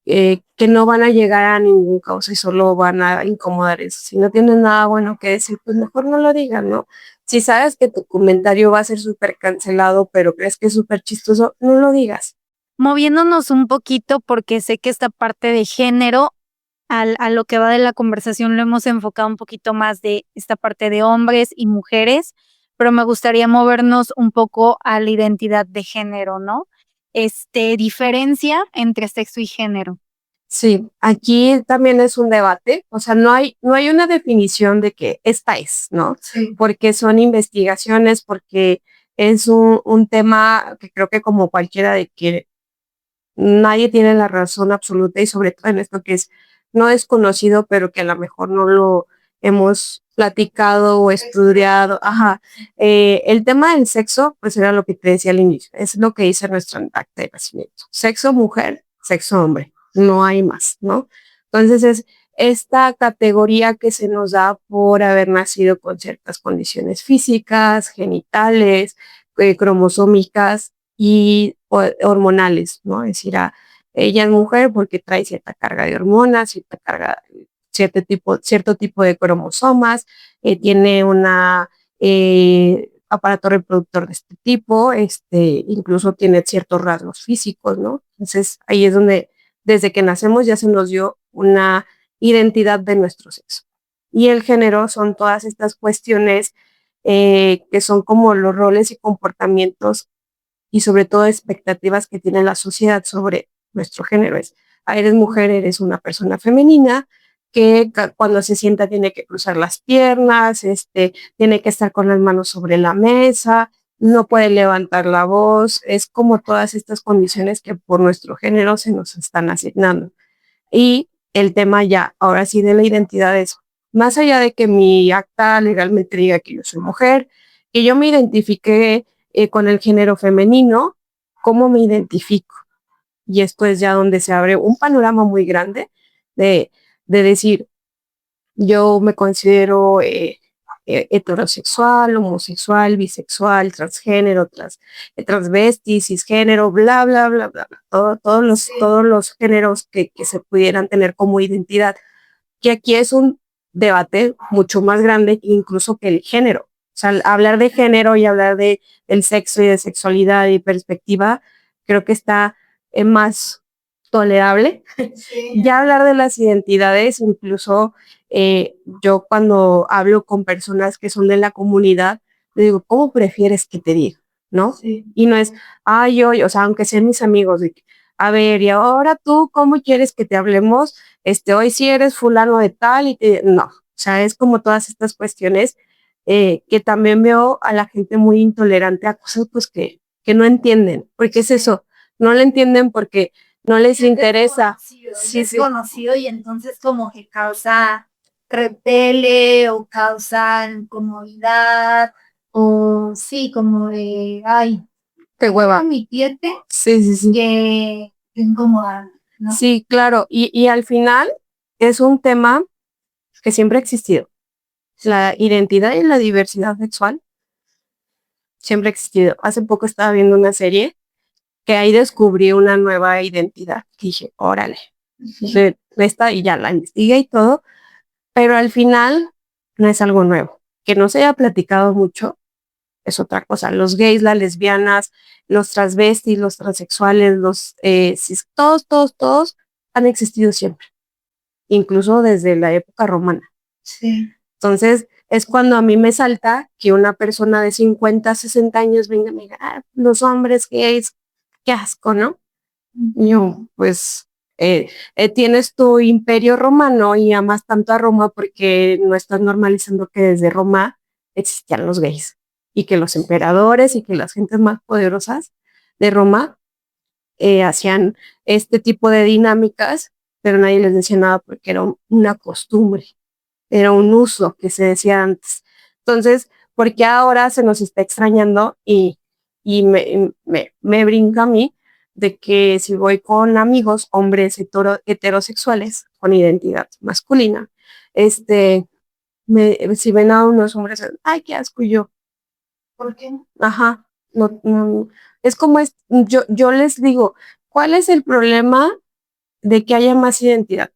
que no van a llegar a ningún causa y solo van a incomodar eso? Si no tienes nada bueno que decir, pues mejor no lo digas, ¿no? Si sabes que tu comentario va a ser súper cancelado, pero crees que es súper chistoso, no lo digas. Moviéndonos un poquito, porque sé que esta parte de género a lo que va de la conversación lo hemos enfocado un poquito más de esta parte de hombres y mujeres, pero me gustaría movernos un poco a la identidad de género, ¿no? Diferencia entre sexo y género. Sí, aquí también es un debate, o sea, no hay una definición de que esta es, ¿no? Sí. Porque son investigaciones, porque es un tema que creo que como cualquiera de que nadie tiene la razón absoluta y sobre todo en esto que es no desconocido, pero que a lo mejor no lo hemos platicado o estudiado. Ajá. El tema del sexo, pues era lo que te decía al inicio, es lo que dice nuestro acta de nacimiento. Sexo mujer, sexo hombre, no hay más, ¿no? Entonces es esta categoría que se nos da por haber nacido con ciertas condiciones físicas, genitales, cromosómicas y hormonales, ¿no? Es decir, ella es mujer porque trae cierta carga de hormonas, cierta carga, cierto tipo de cromosomas, tiene una aparato reproductor de este tipo, incluso tiene ciertos rasgos físicos, ¿no? Entonces ahí es donde desde que nacemos ya se nos dio una identidad de nuestro sexo. Y el género son todas estas cuestiones que son como los roles y comportamientos y sobre todo expectativas que tiene la sociedad sobre nuestro género. Eres mujer, eres una persona femenina que cuando se sienta tiene que cruzar las piernas, tiene que estar con las manos sobre la mesa, no puede levantar la voz, es como todas estas condiciones que por nuestro género se nos están asignando. Y el tema ya, ahora sí, de la identidad es, más allá de que mi acta legalmente diga que yo soy mujer, que yo me identifique con el género femenino, ¿cómo me identifico? Y esto es ya donde se abre un panorama muy grande de decir, yo me considero heterosexual, homosexual, bisexual, transgénero, transvesti, cisgénero, bla, bla, bla, bla, bla, todos los géneros que se pudieran tener como identidad, que aquí es un debate mucho más grande incluso que el género. O sea, hablar de género y hablar de el sexo y de sexualidad y perspectiva, creo que está más tolerable. Sí. Ya hablar de las identidades, incluso yo cuando hablo con personas que son de la comunidad, le digo, ¿cómo prefieres que te diga? ¿No? Sí. Y no es, ay, o sea, aunque sean mis amigos, de que, a ver, y ahora tú, ¿cómo quieres que te hablemos? Hoy sí eres fulano de tal y no, o sea, es como todas estas cuestiones que también veo a la gente muy intolerante a cosas pues que no entienden, porque es eso, no lo entienden porque no les interesa. Desconocido y entonces como que causa repele o causa incomodidad o sí, como de, ay, qué hueva. Omitirte Sí. que incomodar, ¿no? Sí, claro, y al final es un tema que siempre ha existido. La identidad y la diversidad sexual siempre ha existido. Hace poco estaba viendo una serie que ahí descubrí una nueva identidad. Que dije, órale, de esta y ya la investigué y todo, pero al final no es algo nuevo. Que no se haya platicado mucho es otra cosa. Los gays, las lesbianas, los transvestis, los transexuales, los cis, todos han existido siempre, incluso desde la época romana. Sí. Entonces, es cuando a mí me salta que una persona de 50, 60 años venga y me diga, los hombres gays, qué asco, ¿no? Y yo, pues, tienes tu imperio romano y amas tanto a Roma porque no estás normalizando que desde Roma existían los gays y que los emperadores y que las gentes más poderosas de Roma hacían este tipo de dinámicas, pero nadie les decía nada porque era una costumbre, era un uso que se decía antes. Entonces, ¿por qué ahora se nos está extrañando y me brinca a mí de que si voy con amigos, hombres heterosexuales con identidad masculina, si ven a unos hombres, ay, qué asco, y yo? ¿Por qué? Ajá, no, es como yo les digo, ¿cuál es el problema de que haya más identidad?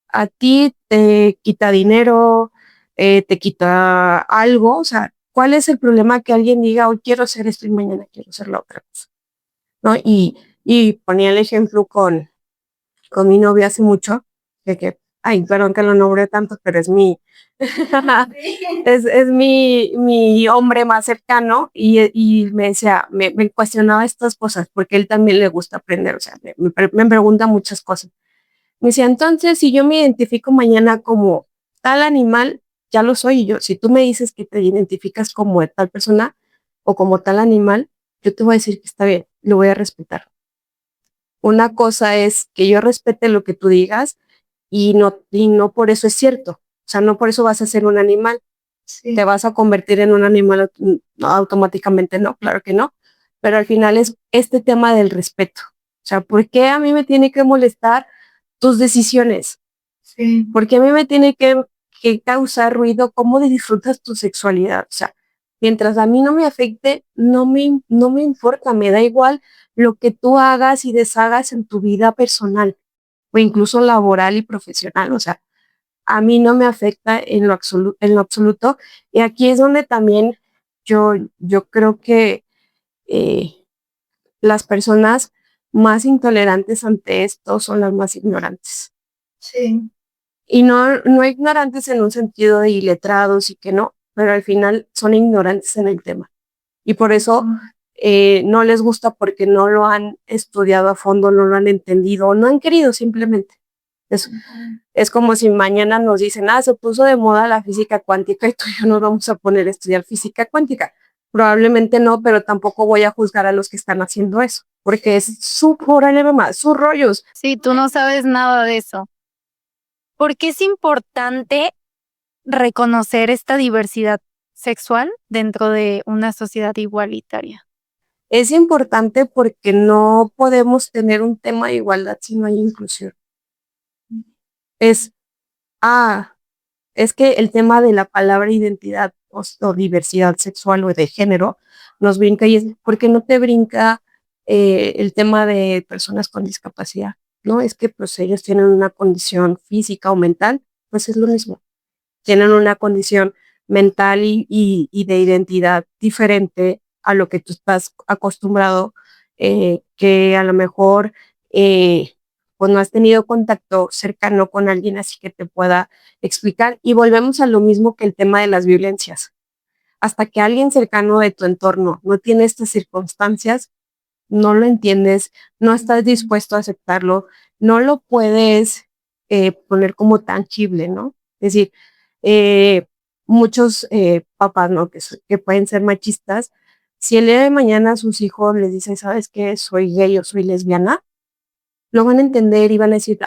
A ti te quita dinero, te quita algo, o sea, ¿cuál es el problema que alguien diga, hoy quiero ser esto y mañana quiero ser la otra cosa? ¿No? Y ponía el ejemplo con mi novia hace mucho, ay, perdón que lo nombre tanto, pero es es mi hombre más cercano y me decía, me cuestionaba estas cosas porque él también le gusta aprender, o sea, me pregunta muchas cosas. Me decía, entonces, si yo me identifico mañana como tal animal, ya lo soy yo. Si tú me dices que te identificas como tal persona o como tal animal, yo te voy a decir que está bien, lo voy a respetar. Una cosa es que yo respete lo que tú digas y no por eso es cierto. O sea, no por eso vas a ser un animal. Sí. Te vas a convertir en un animal automáticamente, no, claro que no. Pero al final es este tema del respeto. O sea, ¿por qué a mí me tiene que molestar tus decisiones? Sí. ¿Por qué a mí me tiene que causar ruido cómo disfrutas tu sexualidad? O sea, mientras a mí no me afecte, no me importa, me da igual lo que tú hagas y deshagas en tu vida personal o incluso laboral y profesional. O sea, a mí no me afecta en lo absoluto. Y aquí es donde también yo creo que eh, las personas más intolerantes ante esto son las más ignorantes. Sí. Y no ignorantes en un sentido de iletrados y que no, pero al final son ignorantes en el tema. Y por eso no les gusta porque no lo han estudiado a fondo, no lo han entendido o no han querido simplemente. Es como si mañana nos dicen, se puso de moda la física cuántica y tú y yo nos vamos a poner a estudiar física cuántica. Probablemente no, pero tampoco voy a juzgar a los que están haciendo eso, porque es su problema, sus rollos. Sí, tú no sabes nada de eso. ¿Por qué es importante reconocer esta diversidad sexual dentro de una sociedad igualitaria? Es importante porque no podemos tener un tema de igualdad si no hay inclusión. Es que el tema de la palabra identidad o diversidad sexual o de género, nos brinca y es, ¿por qué no te brinca el tema de personas con discapacidad? No, es que pues ellos tienen una condición física o mental, pues es lo mismo. Tienen una condición mental y de identidad diferente a lo que tú estás acostumbrado, que a lo mejor pues no has tenido contacto cercano con alguien así que te pueda explicar. Y volvemos a lo mismo que el tema de las violencias. Hasta que alguien cercano de tu entorno no tiene estas circunstancias, no lo entiendes, no estás dispuesto a aceptarlo, no lo puedes poner como tangible, ¿no? Es decir, eh, muchos papás, ¿no? Que pueden ser machistas, si el día de mañana a sus hijos les dicen, ¿sabes qué? Soy gay o soy lesbiana, lo van a entender y van a decir,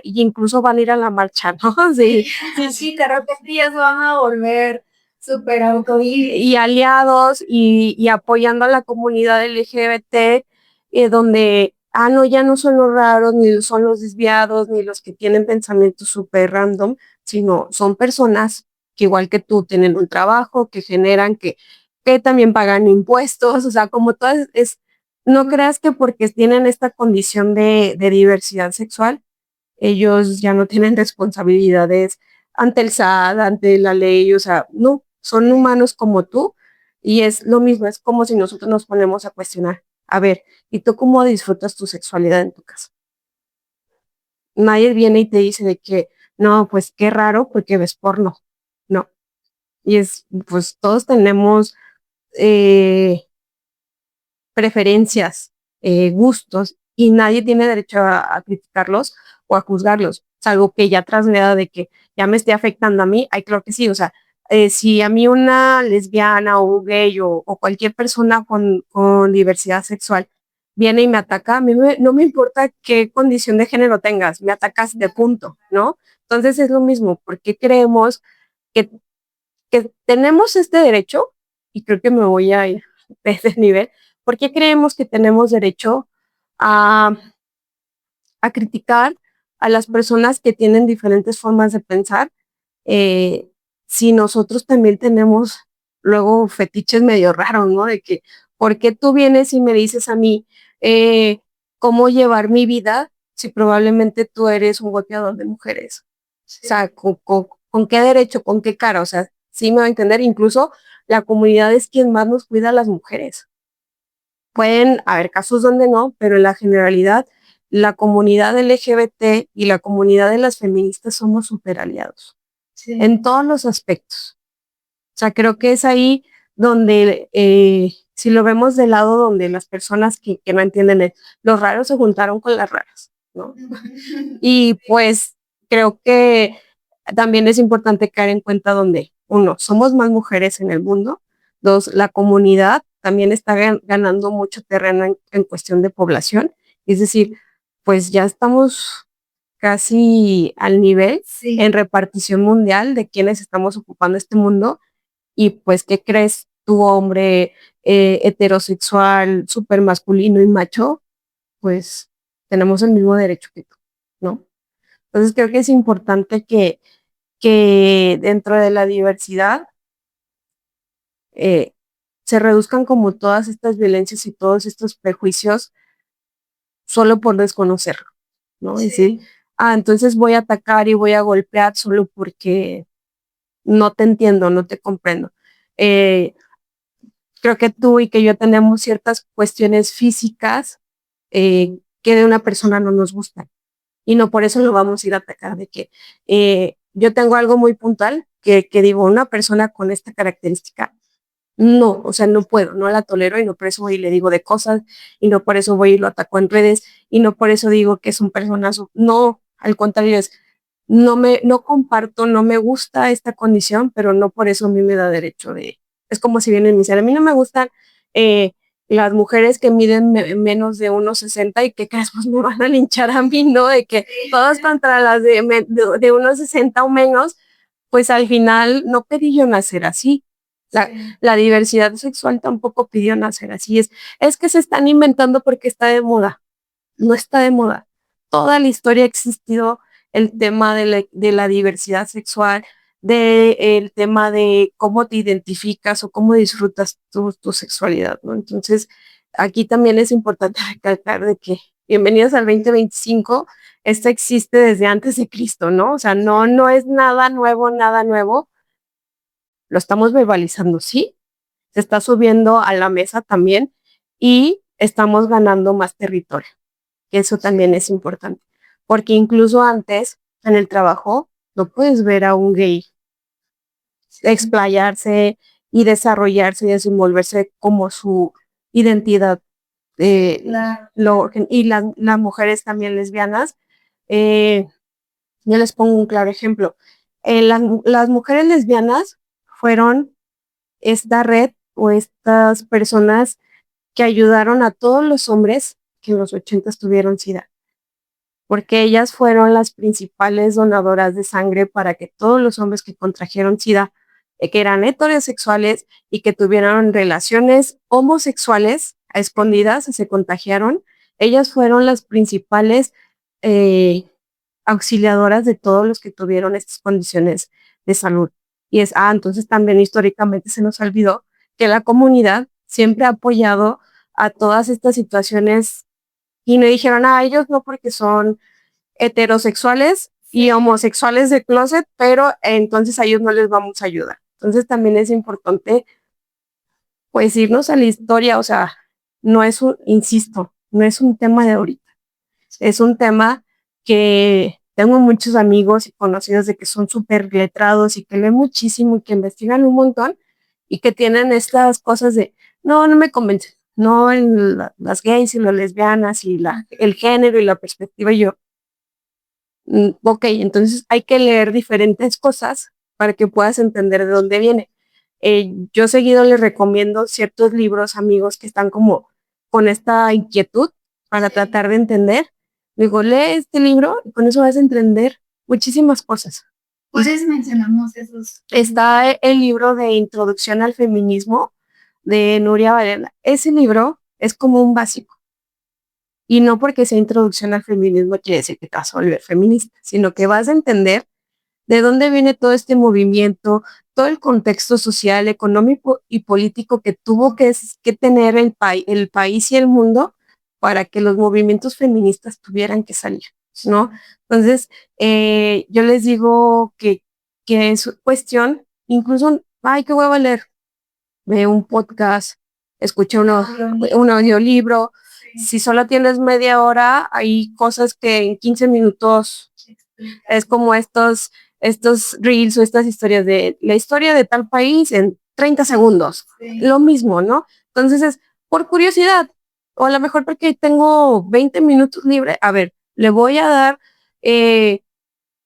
y incluso van a ir a la marcha, ¿no? Sí, Sí, de repente ya se van a volver súper auto y aliados y apoyando a la comunidad LGBT, donde, no, ya no son los raros, ni son los desviados, ni los que tienen pensamientos súper random, sino son personas que igual que tú tienen un trabajo, que generan, que también pagan impuestos, o sea, como todas, no creas que porque tienen esta condición de diversidad sexual, ellos ya no tienen responsabilidades ante el SAT, ante la ley, o sea, no, son humanos como tú y es lo mismo, es como si nosotros nos ponemos a cuestionar, a ver, ¿y tú cómo disfrutas tu sexualidad en tu casa? Nadie viene y te dice de que, no, pues qué raro porque ves porno, no, y es, pues todos tenemos eh, preferencias, gustos, y nadie tiene derecho a criticarlos o a juzgarlos, salvo que ya traslada de que ya me esté afectando a mí, ay, creo que sí, o sea, si a mí una lesbiana o un gay o cualquier persona con diversidad sexual viene y me ataca, a mí no me importa qué condición de género tengas, me atacas de punto, ¿no? Entonces es lo mismo, porque creemos que, que tenemos este derecho, y creo que me voy a ir de ese nivel, ¿por qué creemos que tenemos derecho a, a criticar a las personas que tienen diferentes formas de pensar eh, si nosotros también tenemos luego fetiches medio raros, ¿no? De que, ¿por qué tú vienes y me dices a mí cómo llevar mi vida si probablemente tú eres un golpeador de mujeres? O sea, ¿con qué derecho, con qué cara? O sea, sí me va a entender, incluso la comunidad es quien más nos cuida a las mujeres. Pueden haber casos donde no, pero en la generalidad, la comunidad LGBT y la comunidad de las feministas somos súper aliados en todos los aspectos. O sea, creo que es ahí donde, si lo vemos del lado donde las personas que no entienden, los raros se juntaron con las raras, ¿no? Y pues creo que también es importante caer en cuenta donde, uno, somos más mujeres en el mundo, dos, la comunidad también está ganando mucho terreno en cuestión de población, es decir, pues ya estamos casi al nivel en repartición mundial de quienes estamos ocupando este mundo y pues, ¿qué crees? Tu hombre heterosexual, súper masculino y macho, pues tenemos el mismo derecho que tú, ¿no? Entonces creo que es importante que dentro de la diversidad eh, se reduzcan como todas estas violencias y todos estos prejuicios solo por desconocerlo, ¿no? Sí. Y decir, entonces voy a atacar y voy a golpear solo porque no te entiendo, no te comprendo. Creo que tú y que yo tenemos ciertas cuestiones físicas que de una persona no nos gustan y no por eso lo vamos a ir a atacar de que yo tengo algo muy puntual que digo, una persona con esta característica, no, o sea, no puedo, no la tolero y no por eso voy y le digo de cosas y no por eso voy y lo ataco en redes y no por eso digo que es un personaje, no, al contrario es, no comparto, no me gusta esta condición, pero no por eso a mí me da derecho de, es como si vienen y me dicen, a mí no me gustan eh, las mujeres que miden menos de 1,60 y que crees, pues me van a linchar a mí, ¿no? De que todas contra las de 1,60 o menos, pues al final no pedí yo nacer así. La, la diversidad sexual tampoco pidió nacer así. Es que se están inventando porque está de moda. No está de moda. Toda la historia ha existido el tema de la diversidad sexual, del tema de cómo te identificas o cómo disfrutas tu sexualidad, ¿no? Entonces, aquí también es importante recalcar de que bienvenidos al 2025, esto existe desde antes de Cristo, ¿no? O sea, no es nada nuevo, lo estamos verbalizando, sí, se está subiendo a la mesa también y estamos ganando más territorio, que eso también es importante, porque incluso antes en el trabajo no puedes ver a un gay explayarse y desarrollarse y desenvolverse como su identidad. Y las mujeres también lesbianas, yo les pongo un claro ejemplo. Las mujeres lesbianas fueron esta red o estas personas que ayudaron a todos los hombres que en los 80 tuvieron SIDA, porque ellas fueron las principales donadoras de sangre para que todos los hombres que contrajeron SIDA, que eran heterosexuales y que tuvieron relaciones homosexuales a escondidas, se contagiaron, ellas fueron las principales auxiliadoras de todos los que tuvieron estas condiciones de salud. Y entonces también históricamente se nos olvidó que la comunidad siempre ha apoyado a todas estas situaciones y no dijeron, ellos no porque son heterosexuales y homosexuales de closet, pero entonces a ellos no les vamos a ayudar. Entonces también es importante pues irnos a la historia, o sea, insisto, no es un tema de ahorita, es un tema que tengo muchos amigos y conocidos de que son súper letrados y que leen muchísimo y que investigan un montón y que tienen estas cosas de, no me convencen, no en las gays y las lesbianas y el género y la perspectiva. Y yo, ok, entonces hay que leer diferentes cosas para que puedas entender de dónde viene. Yo seguido les recomiendo ciertos libros, amigos, que están como con esta inquietud para tratar de entender. Digo, lee este libro y con eso vas a entender muchísimas cosas. ¿Puedes mencionamos esos? Está el libro de Introducción al Feminismo de Nuria Varela. Ese libro es como un básico. Y no porque sea introducción al feminismo quiere decir que te vas a volver feminista, sino que vas a entender de dónde viene todo este movimiento, todo el contexto social, económico y político que tuvo que tener el país y el mundo para que los movimientos feministas tuvieran que salir, ¿no? Entonces, yo les digo que es cuestión, incluso, qué hueva leer, ve un podcast, escucha un audiolibro. Si solo tienes media hora, hay cosas que en 15 minutos es como estos reels o estas historias de la historia de tal país en 30 segundos. Sí. Lo mismo, ¿no? Entonces es por curiosidad, o a lo mejor porque tengo 20 minutos libre, a ver, le voy a dar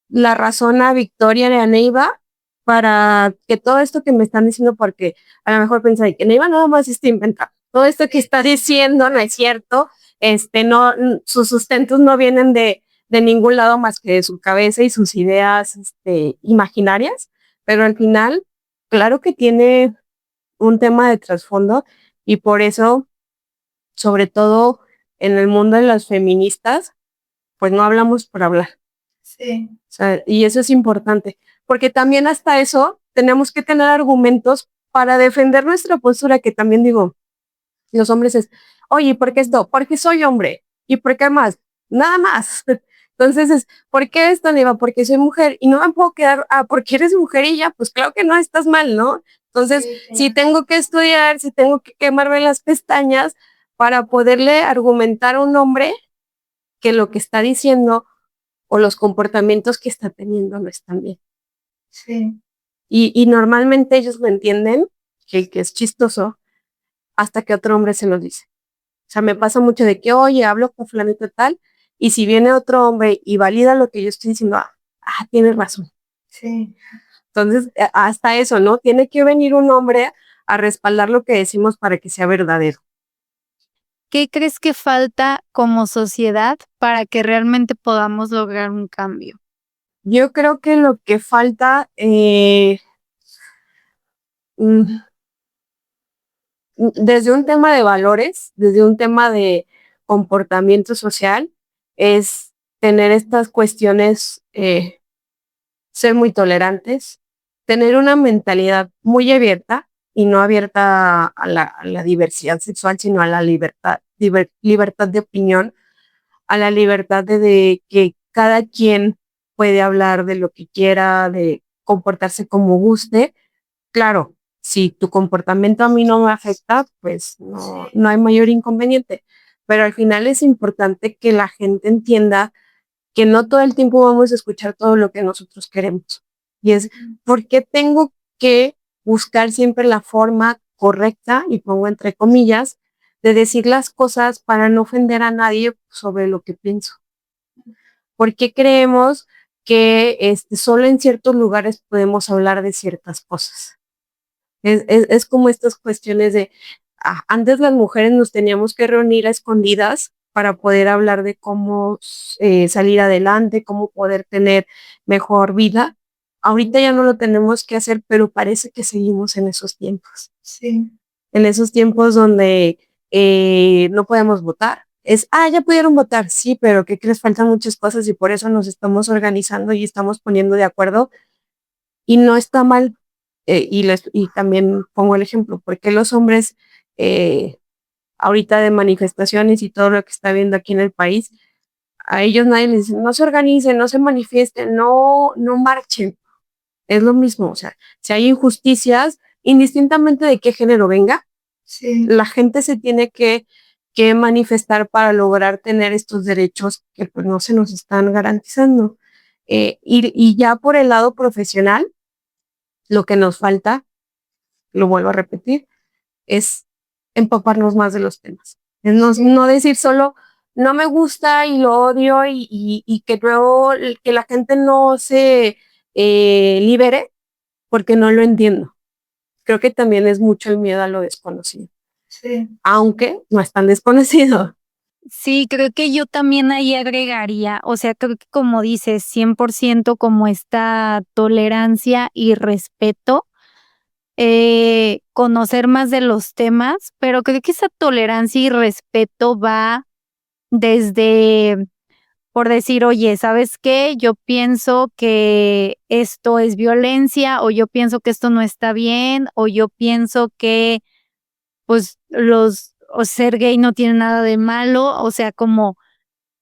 la razón a Victoria de Neiva para que todo esto que me están diciendo, porque a lo mejor pensáis que Neiva nada más está inventando. Todo esto que está diciendo no es cierto, no, sus sustentos no vienen de ningún lado más que de su cabeza y sus ideas imaginarias, pero al final, claro que tiene un tema de trasfondo y por eso, sobre todo en el mundo de las feministas, pues no hablamos por hablar. Sí. O sea, y eso es importante, porque también hasta eso tenemos que tener argumentos para defender nuestra postura, que también digo, los hombres es, oye, ¿por qué esto? Porque soy hombre. ¿Y por qué más? Nada más. Entonces es, ¿por qué esto, Neva? Porque soy mujer y no me puedo quedar, porque eres mujer y ya, pues claro que no estás mal, ¿no? Entonces, sí. Si tengo que estudiar, si tengo que quemarme las pestañas para poderle argumentar a un hombre que lo que está diciendo o los comportamientos que está teniendo no están bien. Sí. Y normalmente ellos lo entienden, que es chistoso, hasta que otro hombre se los dice. O sea, me pasa mucho de que, oye, hablo con fulanito tal, y si viene otro hombre y valida lo que yo estoy diciendo, tienes razón. Sí. Entonces, hasta eso, ¿no? Tiene que venir un hombre a respaldar lo que decimos para que sea verdadero. ¿Qué crees que falta como sociedad para que realmente podamos lograr un cambio? Yo creo que lo que falta, desde un tema de valores, desde un tema de comportamiento social, es tener estas cuestiones, ser muy tolerantes, tener una mentalidad muy abierta y no abierta a la diversidad sexual, sino a la libertad de opinión, a la libertad de que cada quien puede hablar de lo que quiera, de comportarse como guste. Claro, si tu comportamiento a mí no me afecta, pues no hay mayor inconveniente. Pero al final es importante que la gente entienda que no todo el tiempo vamos a escuchar todo lo que nosotros queremos. Y es, ¿por qué tengo que buscar siempre la forma correcta, y pongo entre comillas, de decir las cosas para no ofender a nadie sobre lo que pienso? ¿Por qué creemos que solo en ciertos lugares podemos hablar de ciertas cosas? Es como estas cuestiones de, antes las mujeres nos teníamos que reunir a escondidas para poder hablar de cómo salir adelante, cómo poder tener mejor vida. Ahorita ya no lo tenemos que hacer, pero parece que seguimos en esos tiempos. Sí. En esos tiempos donde no podemos votar. Ya pudieron votar, sí, pero ¿qué crees? Faltan muchas cosas y por eso nos estamos organizando y estamos poniendo de acuerdo. Y no está mal, y también pongo el ejemplo, porque los hombres ahorita de manifestaciones y todo lo que está viendo aquí en el país, a ellos nadie les dice, no se organicen, no se manifiesten, no marchen. Es lo mismo, o sea, si hay injusticias, indistintamente de qué género venga, Sí. la gente se tiene que manifestar para lograr tener estos derechos que pues no se nos están garantizando. Y ya por el lado profesional, lo que nos falta, lo vuelvo a repetir, es empaparnos más de los temas. Es no decir solo, no me gusta y lo odio y que luego que la gente no se libere porque no lo entiendo. Creo que también es mucho el miedo a lo desconocido. Sí. Aunque no es tan desconocido. Sí, creo que yo también ahí agregaría, o sea, creo que como dices, 100% como esta tolerancia y respeto, conocer más de los temas, pero creo que esa tolerancia y respeto va desde, por decir, oye, ¿sabes qué? Yo pienso que esto es violencia, o yo pienso que esto no está bien, o yo pienso que, pues, o ser gay no tiene nada de malo, o sea, como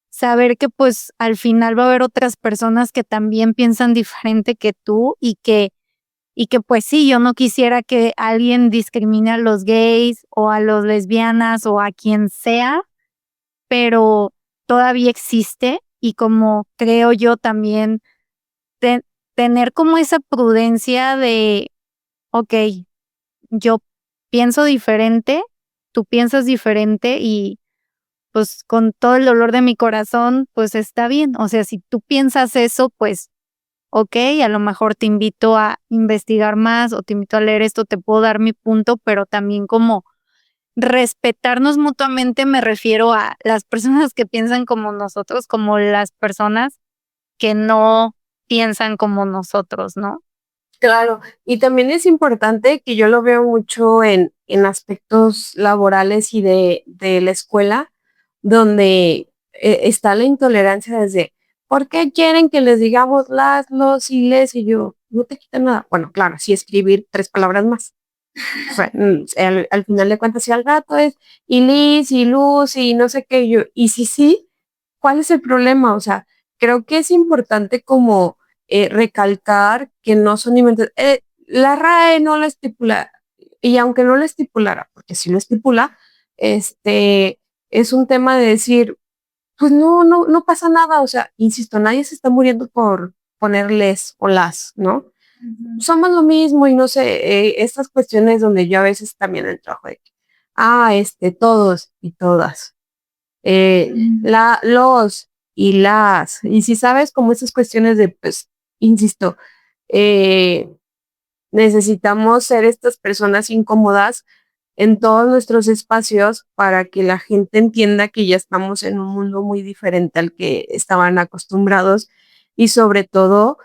saber que, pues, al final va a haber otras personas que también piensan diferente que tú y que, pues sí, yo no quisiera que alguien discrimine a los gays o a los lesbianas o a quien sea, pero todavía existe y como creo yo también te tener como esa prudencia de, okey, yo pienso diferente, tú piensas diferente y, pues, con todo el dolor de mi corazón, pues, está bien. O sea, si tú piensas eso, pues, okey, a lo mejor te invito a investigar más o te invito a leer esto, te puedo dar mi punto, pero también como respetarnos mutuamente, me refiero a las personas que piensan como nosotros, como las personas que no piensan como nosotros, ¿no? Claro, y también es importante que yo lo veo mucho en aspectos laborales y de la escuela, donde está la intolerancia desde, ¿por qué quieren que les digamos las, los y les? Y yo, no te quita nada. Bueno, claro, sí escribir 3 palabras más. O sea, al final de cuentas, si al rato es y Liz y Luz y no sé qué, yo, y si sí, ¿cuál es el problema? O sea, creo que es importante como recalcar que no son inventos. La RAE no lo estipula, y aunque no lo estipulara, porque si lo estipula, es un tema de decir, pues no pasa nada. O sea, insisto, nadie se está muriendo por ponerles o las, ¿no? Somos lo mismo y no sé, estas cuestiones donde yo a veces también entro de que, todos y todas, los y las, y si sabes como esas cuestiones de, pues, insisto, eh, necesitamos ser estas personas incómodas en todos nuestros espacios para que la gente entienda que ya estamos en un mundo muy diferente al que estaban acostumbrados y sobre todo,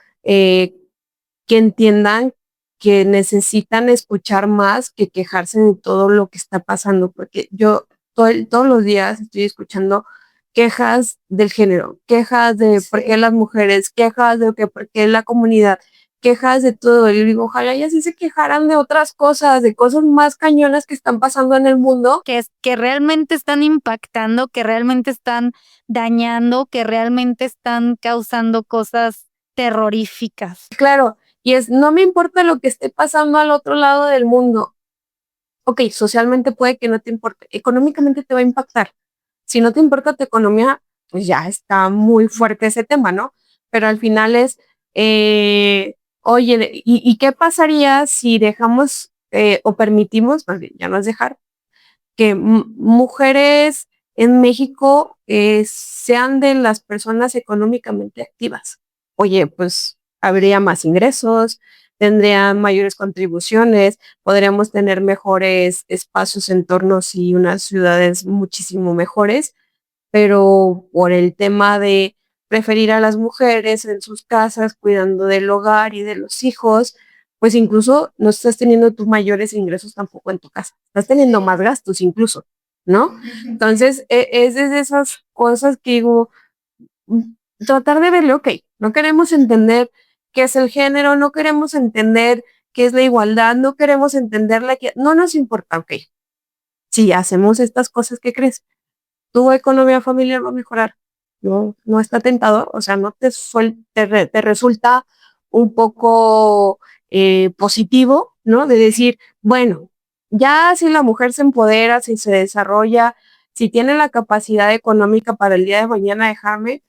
que entiendan que necesitan escuchar más que quejarse de todo lo que está pasando, porque yo todos los días estoy escuchando quejas del género, quejas de por qué las mujeres, quejas de que por qué la comunidad, quejas de todo. Y digo, ojalá ya sí se quejaran de otras cosas, de cosas más cañonas que están pasando en el mundo. Que realmente están impactando, que realmente están dañando, que realmente están causando cosas terroríficas. Claro, y no me importa lo que esté pasando al otro lado del mundo. Ok, socialmente puede que no te importe, económicamente te va a impactar. Si no te importa tu economía, pues ya está muy fuerte ese tema, ¿no? Pero al final es, oye, ¿y qué pasaría si dejamos o permitimos, más bien, ya no es dejar, que mujeres en México sean de las personas económicamente activas? Oye, pues habría más ingresos, tendrían mayores contribuciones, podríamos tener mejores espacios, entornos y unas ciudades muchísimo mejores, pero por el tema de preferir a las mujeres en sus casas, cuidando del hogar y de los hijos, pues incluso no estás teniendo tus mayores ingresos tampoco en tu casa, estás teniendo más gastos incluso, ¿no? Entonces, es de esas cosas que digo, tratar de verle, ok, no queremos entender qué es el género, no queremos entender qué es la igualdad, no queremos entender no nos importa, ok, si hacemos estas cosas, ¿qué crees? Tu economía familiar va a mejorar. No está tentador, o sea, no te resulta un poco positivo, ¿no? De decir, bueno, ya si la mujer se empodera, si se desarrolla, si tiene la capacidad económica para el día de mañana dejarme,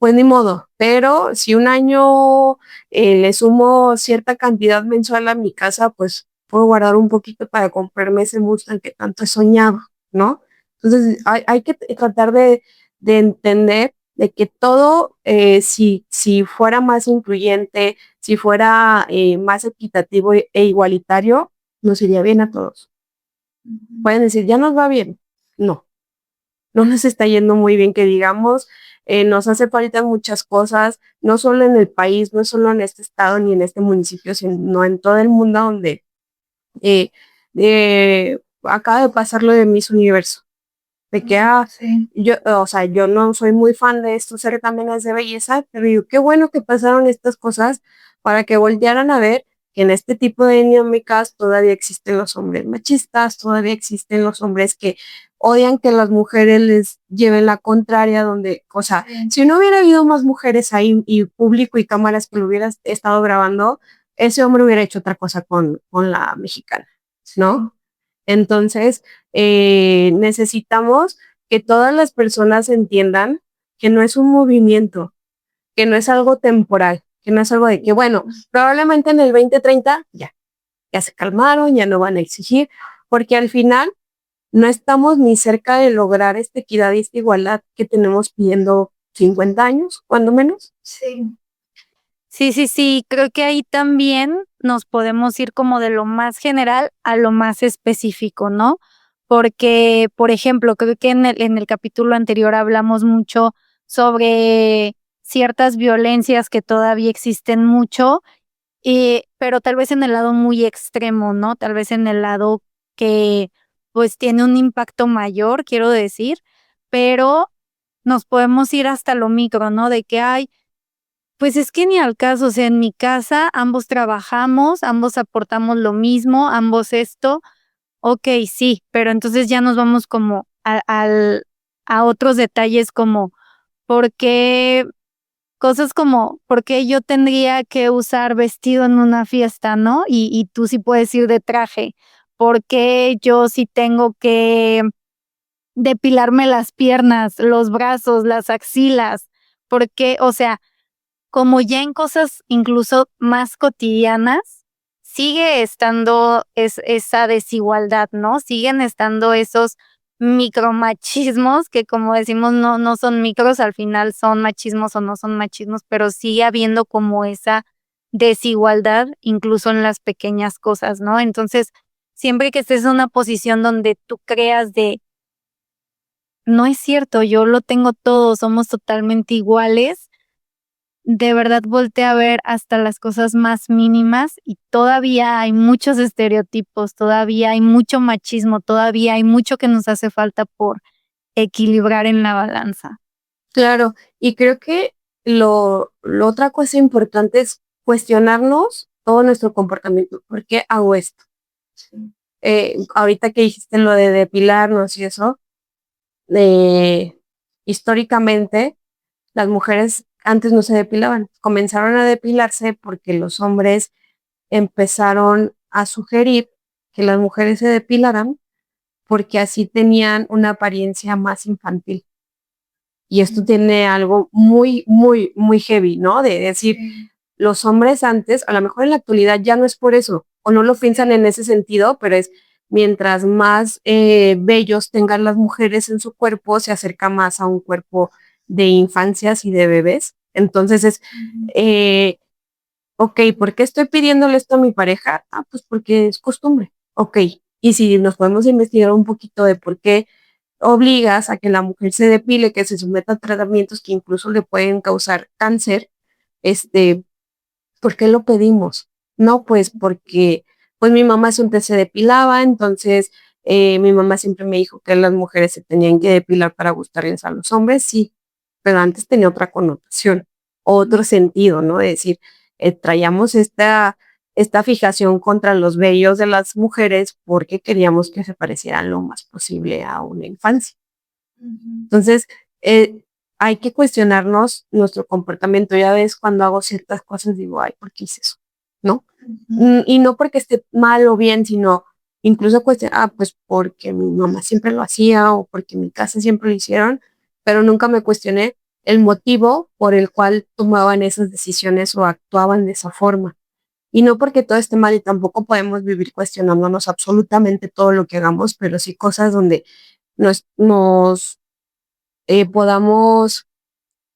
pues ni modo, pero si un año le sumo cierta cantidad mensual a mi casa, pues puedo guardar un poquito para comprarme ese Mustang que tanto he soñado, ¿no? Entonces hay que tratar de entender de que todo, si fuera más incluyente, si fuera más equitativo e igualitario, nos iría bien a todos. Pueden decir, ya nos va bien. No nos está yendo muy bien, que digamos, nos hace falta muchas cosas, no solo en el país, no solo en este estado ni en este municipio, sino en todo el mundo donde eh, acaba de pasar lo de Miss Universo, de que, Sí. o sea, yo no soy muy fan de estos certámenes de belleza, pero digo, qué bueno que pasaron estas cosas para que voltearan a ver que en este tipo de dinámicas todavía existen los hombres machistas, todavía existen los hombres que odian que las mujeres les lleven la contraria, donde, o sea, si no hubiera habido más mujeres ahí y público y cámaras que lo hubieran estado grabando, ese hombre hubiera hecho otra cosa con la mexicana, ¿no? Entonces, necesitamos que todas las personas entiendan que no es un movimiento, que no es algo temporal, que no es algo de que, bueno, probablemente en el 2030 ya se calmaron, ya no van a exigir, porque al final no estamos ni cerca de lograr esta equidad y esta igualdad que tenemos pidiendo 50 años, cuando menos. Sí. Sí, sí, sí, creo que ahí también nos podemos ir como de lo más general a lo más específico, ¿no? Porque, por ejemplo, creo que en el capítulo anterior hablamos mucho sobre ciertas violencias que todavía existen mucho, pero tal vez en el lado muy extremo, ¿no? Tal vez en el lado que, pues, tiene un impacto mayor, quiero decir, pero nos podemos ir hasta lo micro, ¿no? De que hay pues es que ni al caso, o sea, en mi casa ambos trabajamos, ambos aportamos lo mismo, ambos esto, okey, sí, pero entonces ya nos vamos como a otros detalles como, ¿por qué? Cosas como, ¿por qué yo tendría que usar vestido en una fiesta, no? Y tú sí puedes ir de traje. ¿Por qué yo sí tengo que depilarme las piernas, los brazos, las axilas? ¿Por qué? O sea, como ya en cosas incluso más cotidianas, sigue estando esa desigualdad, ¿no? Siguen estando esos micromachismos que, como decimos, no son micros, al final son machismos o no son machismos, pero sigue habiendo como esa desigualdad incluso en las pequeñas cosas, ¿no? Entonces, siempre que estés en una posición donde tú creas de: "No es cierto, yo lo tengo todo, somos totalmente iguales", de verdad voltea a ver hasta las cosas más mínimas y todavía hay muchos estereotipos, todavía hay mucho machismo, todavía hay mucho que nos hace falta por equilibrar en la balanza. Claro, y creo que lo otra cosa importante es cuestionarnos todo nuestro comportamiento. ¿Por qué hago esto? Ahorita que dijiste lo de depilarnos y eso, históricamente las mujeres antes no se depilaban, comenzaron a depilarse porque los hombres empezaron a sugerir que las mujeres se depilaran porque así tenían una apariencia más infantil. Y esto tiene algo muy, muy, muy heavy, ¿no? De decir, los hombres antes, a lo mejor en la actualidad ya no es por eso, o no lo piensan en ese sentido, pero es mientras más bellos tengan las mujeres en su cuerpo, se acerca más a un cuerpo de infancias y de bebés. Entonces es, ok, ¿por qué estoy pidiéndole esto a mi pareja? Ah, pues porque es costumbre. Ok, y si nos podemos investigar un poquito de por qué obligas a que la mujer se depile, que se someta a tratamientos que incluso le pueden causar cáncer, este, ¿por qué lo pedimos? No, pues porque pues mi mamá siempre se depilaba, entonces mi mamá siempre me dijo que las mujeres se tenían que depilar para gustarles a los hombres, sí, pero antes tenía otra connotación, otro sentido, ¿no? Es decir, traíamos esta fijación contra los vellos de las mujeres porque queríamos que se parecieran lo más posible a una infancia. Entonces, hay que cuestionarnos nuestro comportamiento. Ya ves, cuando hago ciertas cosas digo, ay, ¿por qué hice eso? ¿No? Y no porque esté mal o bien, sino incluso cuestionar, pues porque mi mamá siempre lo hacía o porque en mi casa siempre lo hicieron, pero nunca me cuestioné el motivo por el cual tomaban esas decisiones o actuaban de esa forma. Y no porque todo esté mal y tampoco podemos vivir cuestionándonos absolutamente todo lo que hagamos, pero sí cosas donde nos podamos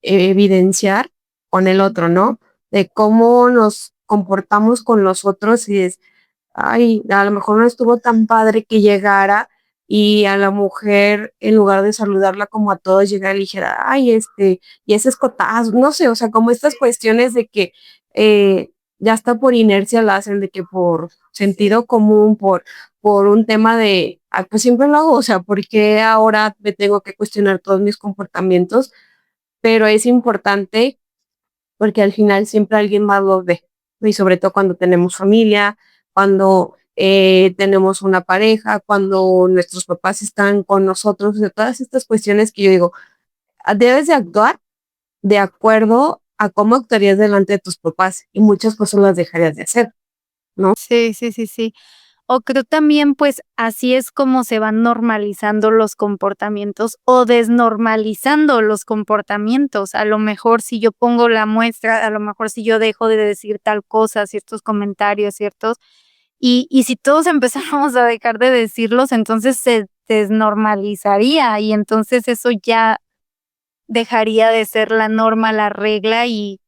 evidenciar con el otro, ¿no? De cómo nos comportamos con los otros y es, ay, a lo mejor no estuvo tan padre que llegara y a la mujer, en lugar de saludarla como a todos, llegara y le dijera, ay, y ese escotazo, no sé, o sea, como estas cuestiones de que ya está por inercia la hacen, de que por sentido común, por un tema de, ah, pues siempre lo hago, o sea, ¿por qué ahora me tengo que cuestionar todos mis comportamientos? Pero es importante porque al final siempre alguien más lo ve, y sobre todo cuando tenemos familia, cuando tenemos una pareja, cuando nuestros papás están con nosotros, de todas estas cuestiones que yo digo, debes de actuar de acuerdo a cómo actuarías delante de tus papás y muchas cosas las dejarías de hacer, ¿no? Sí, sí, sí, sí. O creo también, pues, así es como se van normalizando los comportamientos o desnormalizando los comportamientos. A lo mejor si yo pongo la muestra, a lo mejor si yo dejo de decir tal cosa, ciertos comentarios, ciertos, y si todos empezáramos a dejar de decirlos, entonces se desnormalizaría y entonces eso ya dejaría de ser la norma, la regla y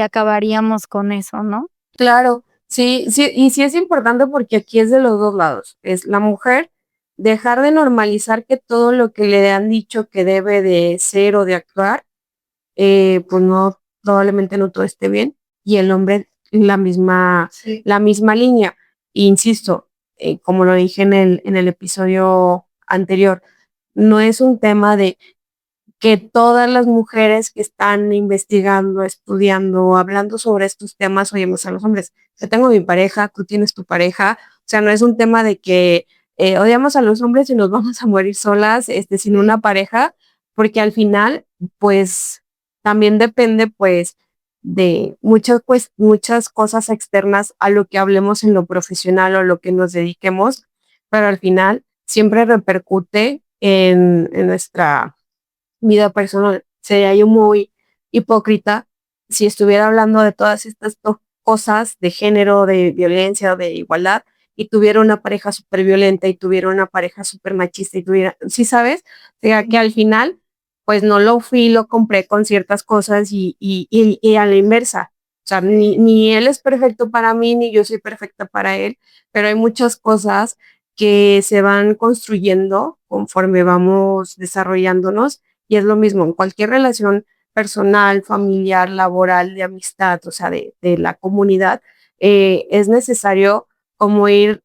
acabaríamos con eso, ¿no? Claro, sí, sí, y sí es importante porque aquí es de los dos lados. Es la mujer dejar de normalizar que todo lo que le han dicho que debe de ser o de actuar, pues no, probablemente no todo esté bien. Y el hombre Sí. la misma línea. Insisto, como lo dije en el episodio anterior, no es un tema de que todas las mujeres que están investigando, estudiando, hablando sobre estos temas, oímos a los hombres. Yo tengo mi pareja, tú tienes tu pareja. O sea, no es un tema de que odiamos a los hombres y nos vamos a morir solas, sin una pareja, porque al final, pues, también depende, pues, de muchas cosas externas a lo que hablemos en lo profesional o a lo que nos dediquemos, pero al final siempre repercute en nuestra vida personal. Sería yo muy hipócrita si estuviera hablando de todas estas cosas de género, de violencia, de igualdad, y tuviera una pareja súper violenta y tuviera una pareja súper machista y tuviera, ¿sí sabes? O sea, que al final, pues no lo fui, lo compré con ciertas cosas y a la inversa. O sea, ni él es perfecto para mí, ni yo soy perfecta para él, pero hay muchas cosas que se van construyendo conforme vamos desarrollándonos y es lo mismo en cualquier relación personal, familiar, laboral, de amistad, o sea, de la comunidad, es necesario como ir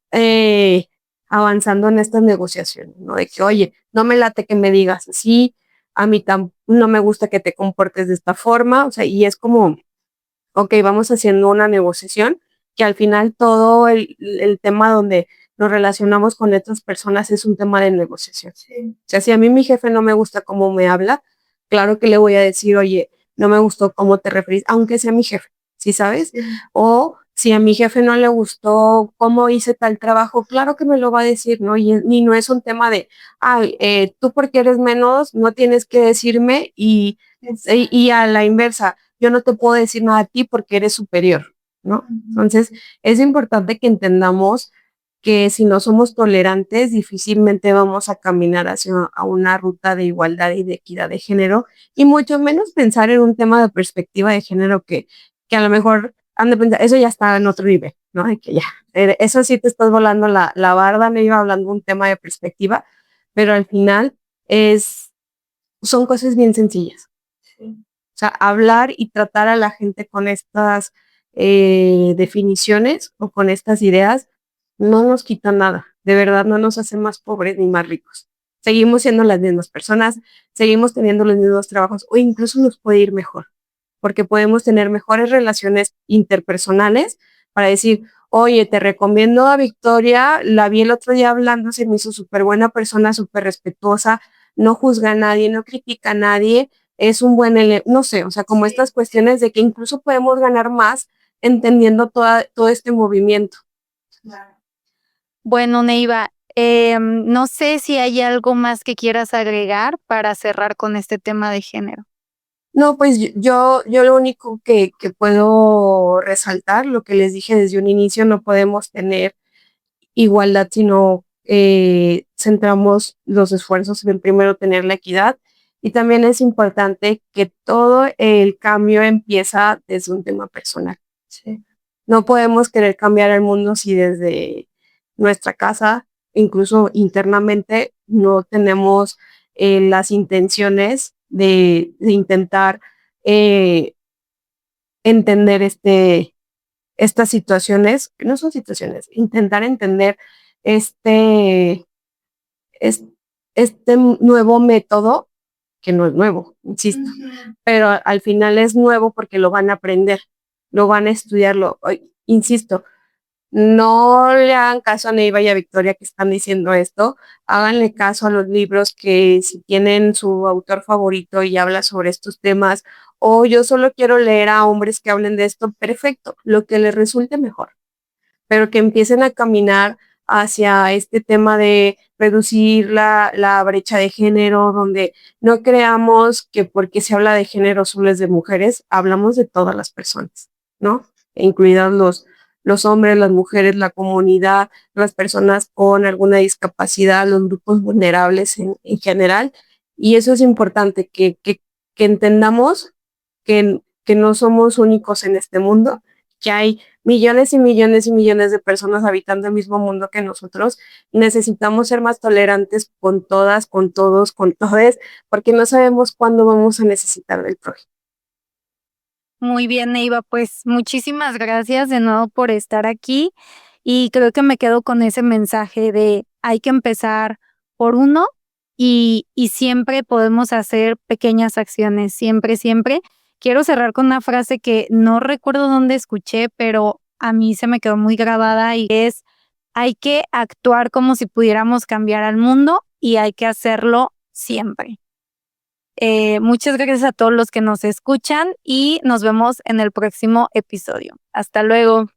avanzando en estas negociaciones, ¿no? De que, oye, no me late que me digas así, a mí no me gusta que te comportes de esta forma, o sea, y es como ok, vamos haciendo una negociación, que al final todo el tema donde nos relacionamos con otras personas es un tema de negociación. Sí. O sea, si a mí mi jefe no me gusta cómo me habla, claro que le voy a decir, oye, no me gustó cómo te referís, aunque sea mi jefe, ¿sí sabes? Sí. O si a mi jefe no le gustó cómo hice tal trabajo, claro que me lo va a decir, ¿no? Y no es un tema de, ay, tú porque eres menos, no tienes que decirme y a la inversa, yo no te puedo decir nada a ti porque eres superior, ¿no? Entonces, es importante que entendamos que si no somos tolerantes, difícilmente vamos a caminar hacia a una ruta de igualdad y de equidad de género, y mucho menos pensar en un tema de perspectiva de género que a lo mejor han de pensar, eso ya está en otro nivel, ¿no? De que ya, eso sí te estás volando la barda, no iba hablando un tema de perspectiva, pero al final son cosas bien sencillas. Sí. O sea, hablar y tratar a la gente con estas definiciones o con estas ideas no nos quita nada. De verdad, no nos hace más pobres ni más ricos. Seguimos siendo las mismas personas, seguimos teniendo los mismos trabajos o incluso nos puede ir mejor, porque podemos tener mejores relaciones interpersonales para decir, oye, te recomiendo a Victoria, la vi el otro día hablando, se me hizo súper buena persona, súper respetuosa, no juzga a nadie, no critica a nadie, es un buen, no sé, o sea, como estas cuestiones de que incluso podemos ganar más entendiendo todo este movimiento. Bueno, Neiva, no sé si hay algo más que quieras agregar para cerrar con este tema de género. No, pues yo lo único que puedo resaltar, lo que les dije desde un inicio, no podemos tener igualdad si no centramos los esfuerzos en primero tener la equidad. Y también es importante que todo el cambio empieza desde un tema personal. Sí. No podemos querer cambiar el mundo si desde nuestra casa, incluso internamente, no tenemos las intenciones de intentar entender estas situaciones, que no son situaciones, intentar entender este, es- este nuevo método, que no es nuevo, insisto, pero al final es nuevo porque lo van a aprender, lo van a estudiarlo. Insisto, no le hagan caso a Neiva y a Victoria que están diciendo esto, háganle caso a los libros que si tienen su autor favorito y habla sobre estos temas, o yo solo quiero leer a hombres que hablen de esto, perfecto, lo que les resulte mejor, pero que empiecen a caminar hacia este tema de reducir la brecha de género, donde no creamos que porque se habla de género solo es de mujeres, hablamos de todas las personas, ¿no? Incluidas los hombres, las mujeres, la comunidad, las personas con alguna discapacidad, los grupos vulnerables en general. Y eso es importante, que entendamos que no somos únicos en este mundo, que hay millones y millones y millones de personas habitando el mismo mundo que nosotros. Necesitamos ser más tolerantes con todas, con todos, con todes, porque no sabemos cuándo vamos a necesitar del prójimo. Muy bien, Neiva, pues muchísimas gracias de nuevo por estar aquí y creo que me quedo con ese mensaje de hay que empezar por uno y siempre podemos hacer pequeñas acciones, siempre, siempre. Quiero cerrar con una frase que no recuerdo dónde escuché, pero a mí se me quedó muy grabada y es, hay que actuar como si pudiéramos cambiar al mundo y hay que hacerlo siempre. Muchas gracias a todos los que nos escuchan y nos vemos en el próximo episodio. Hasta luego.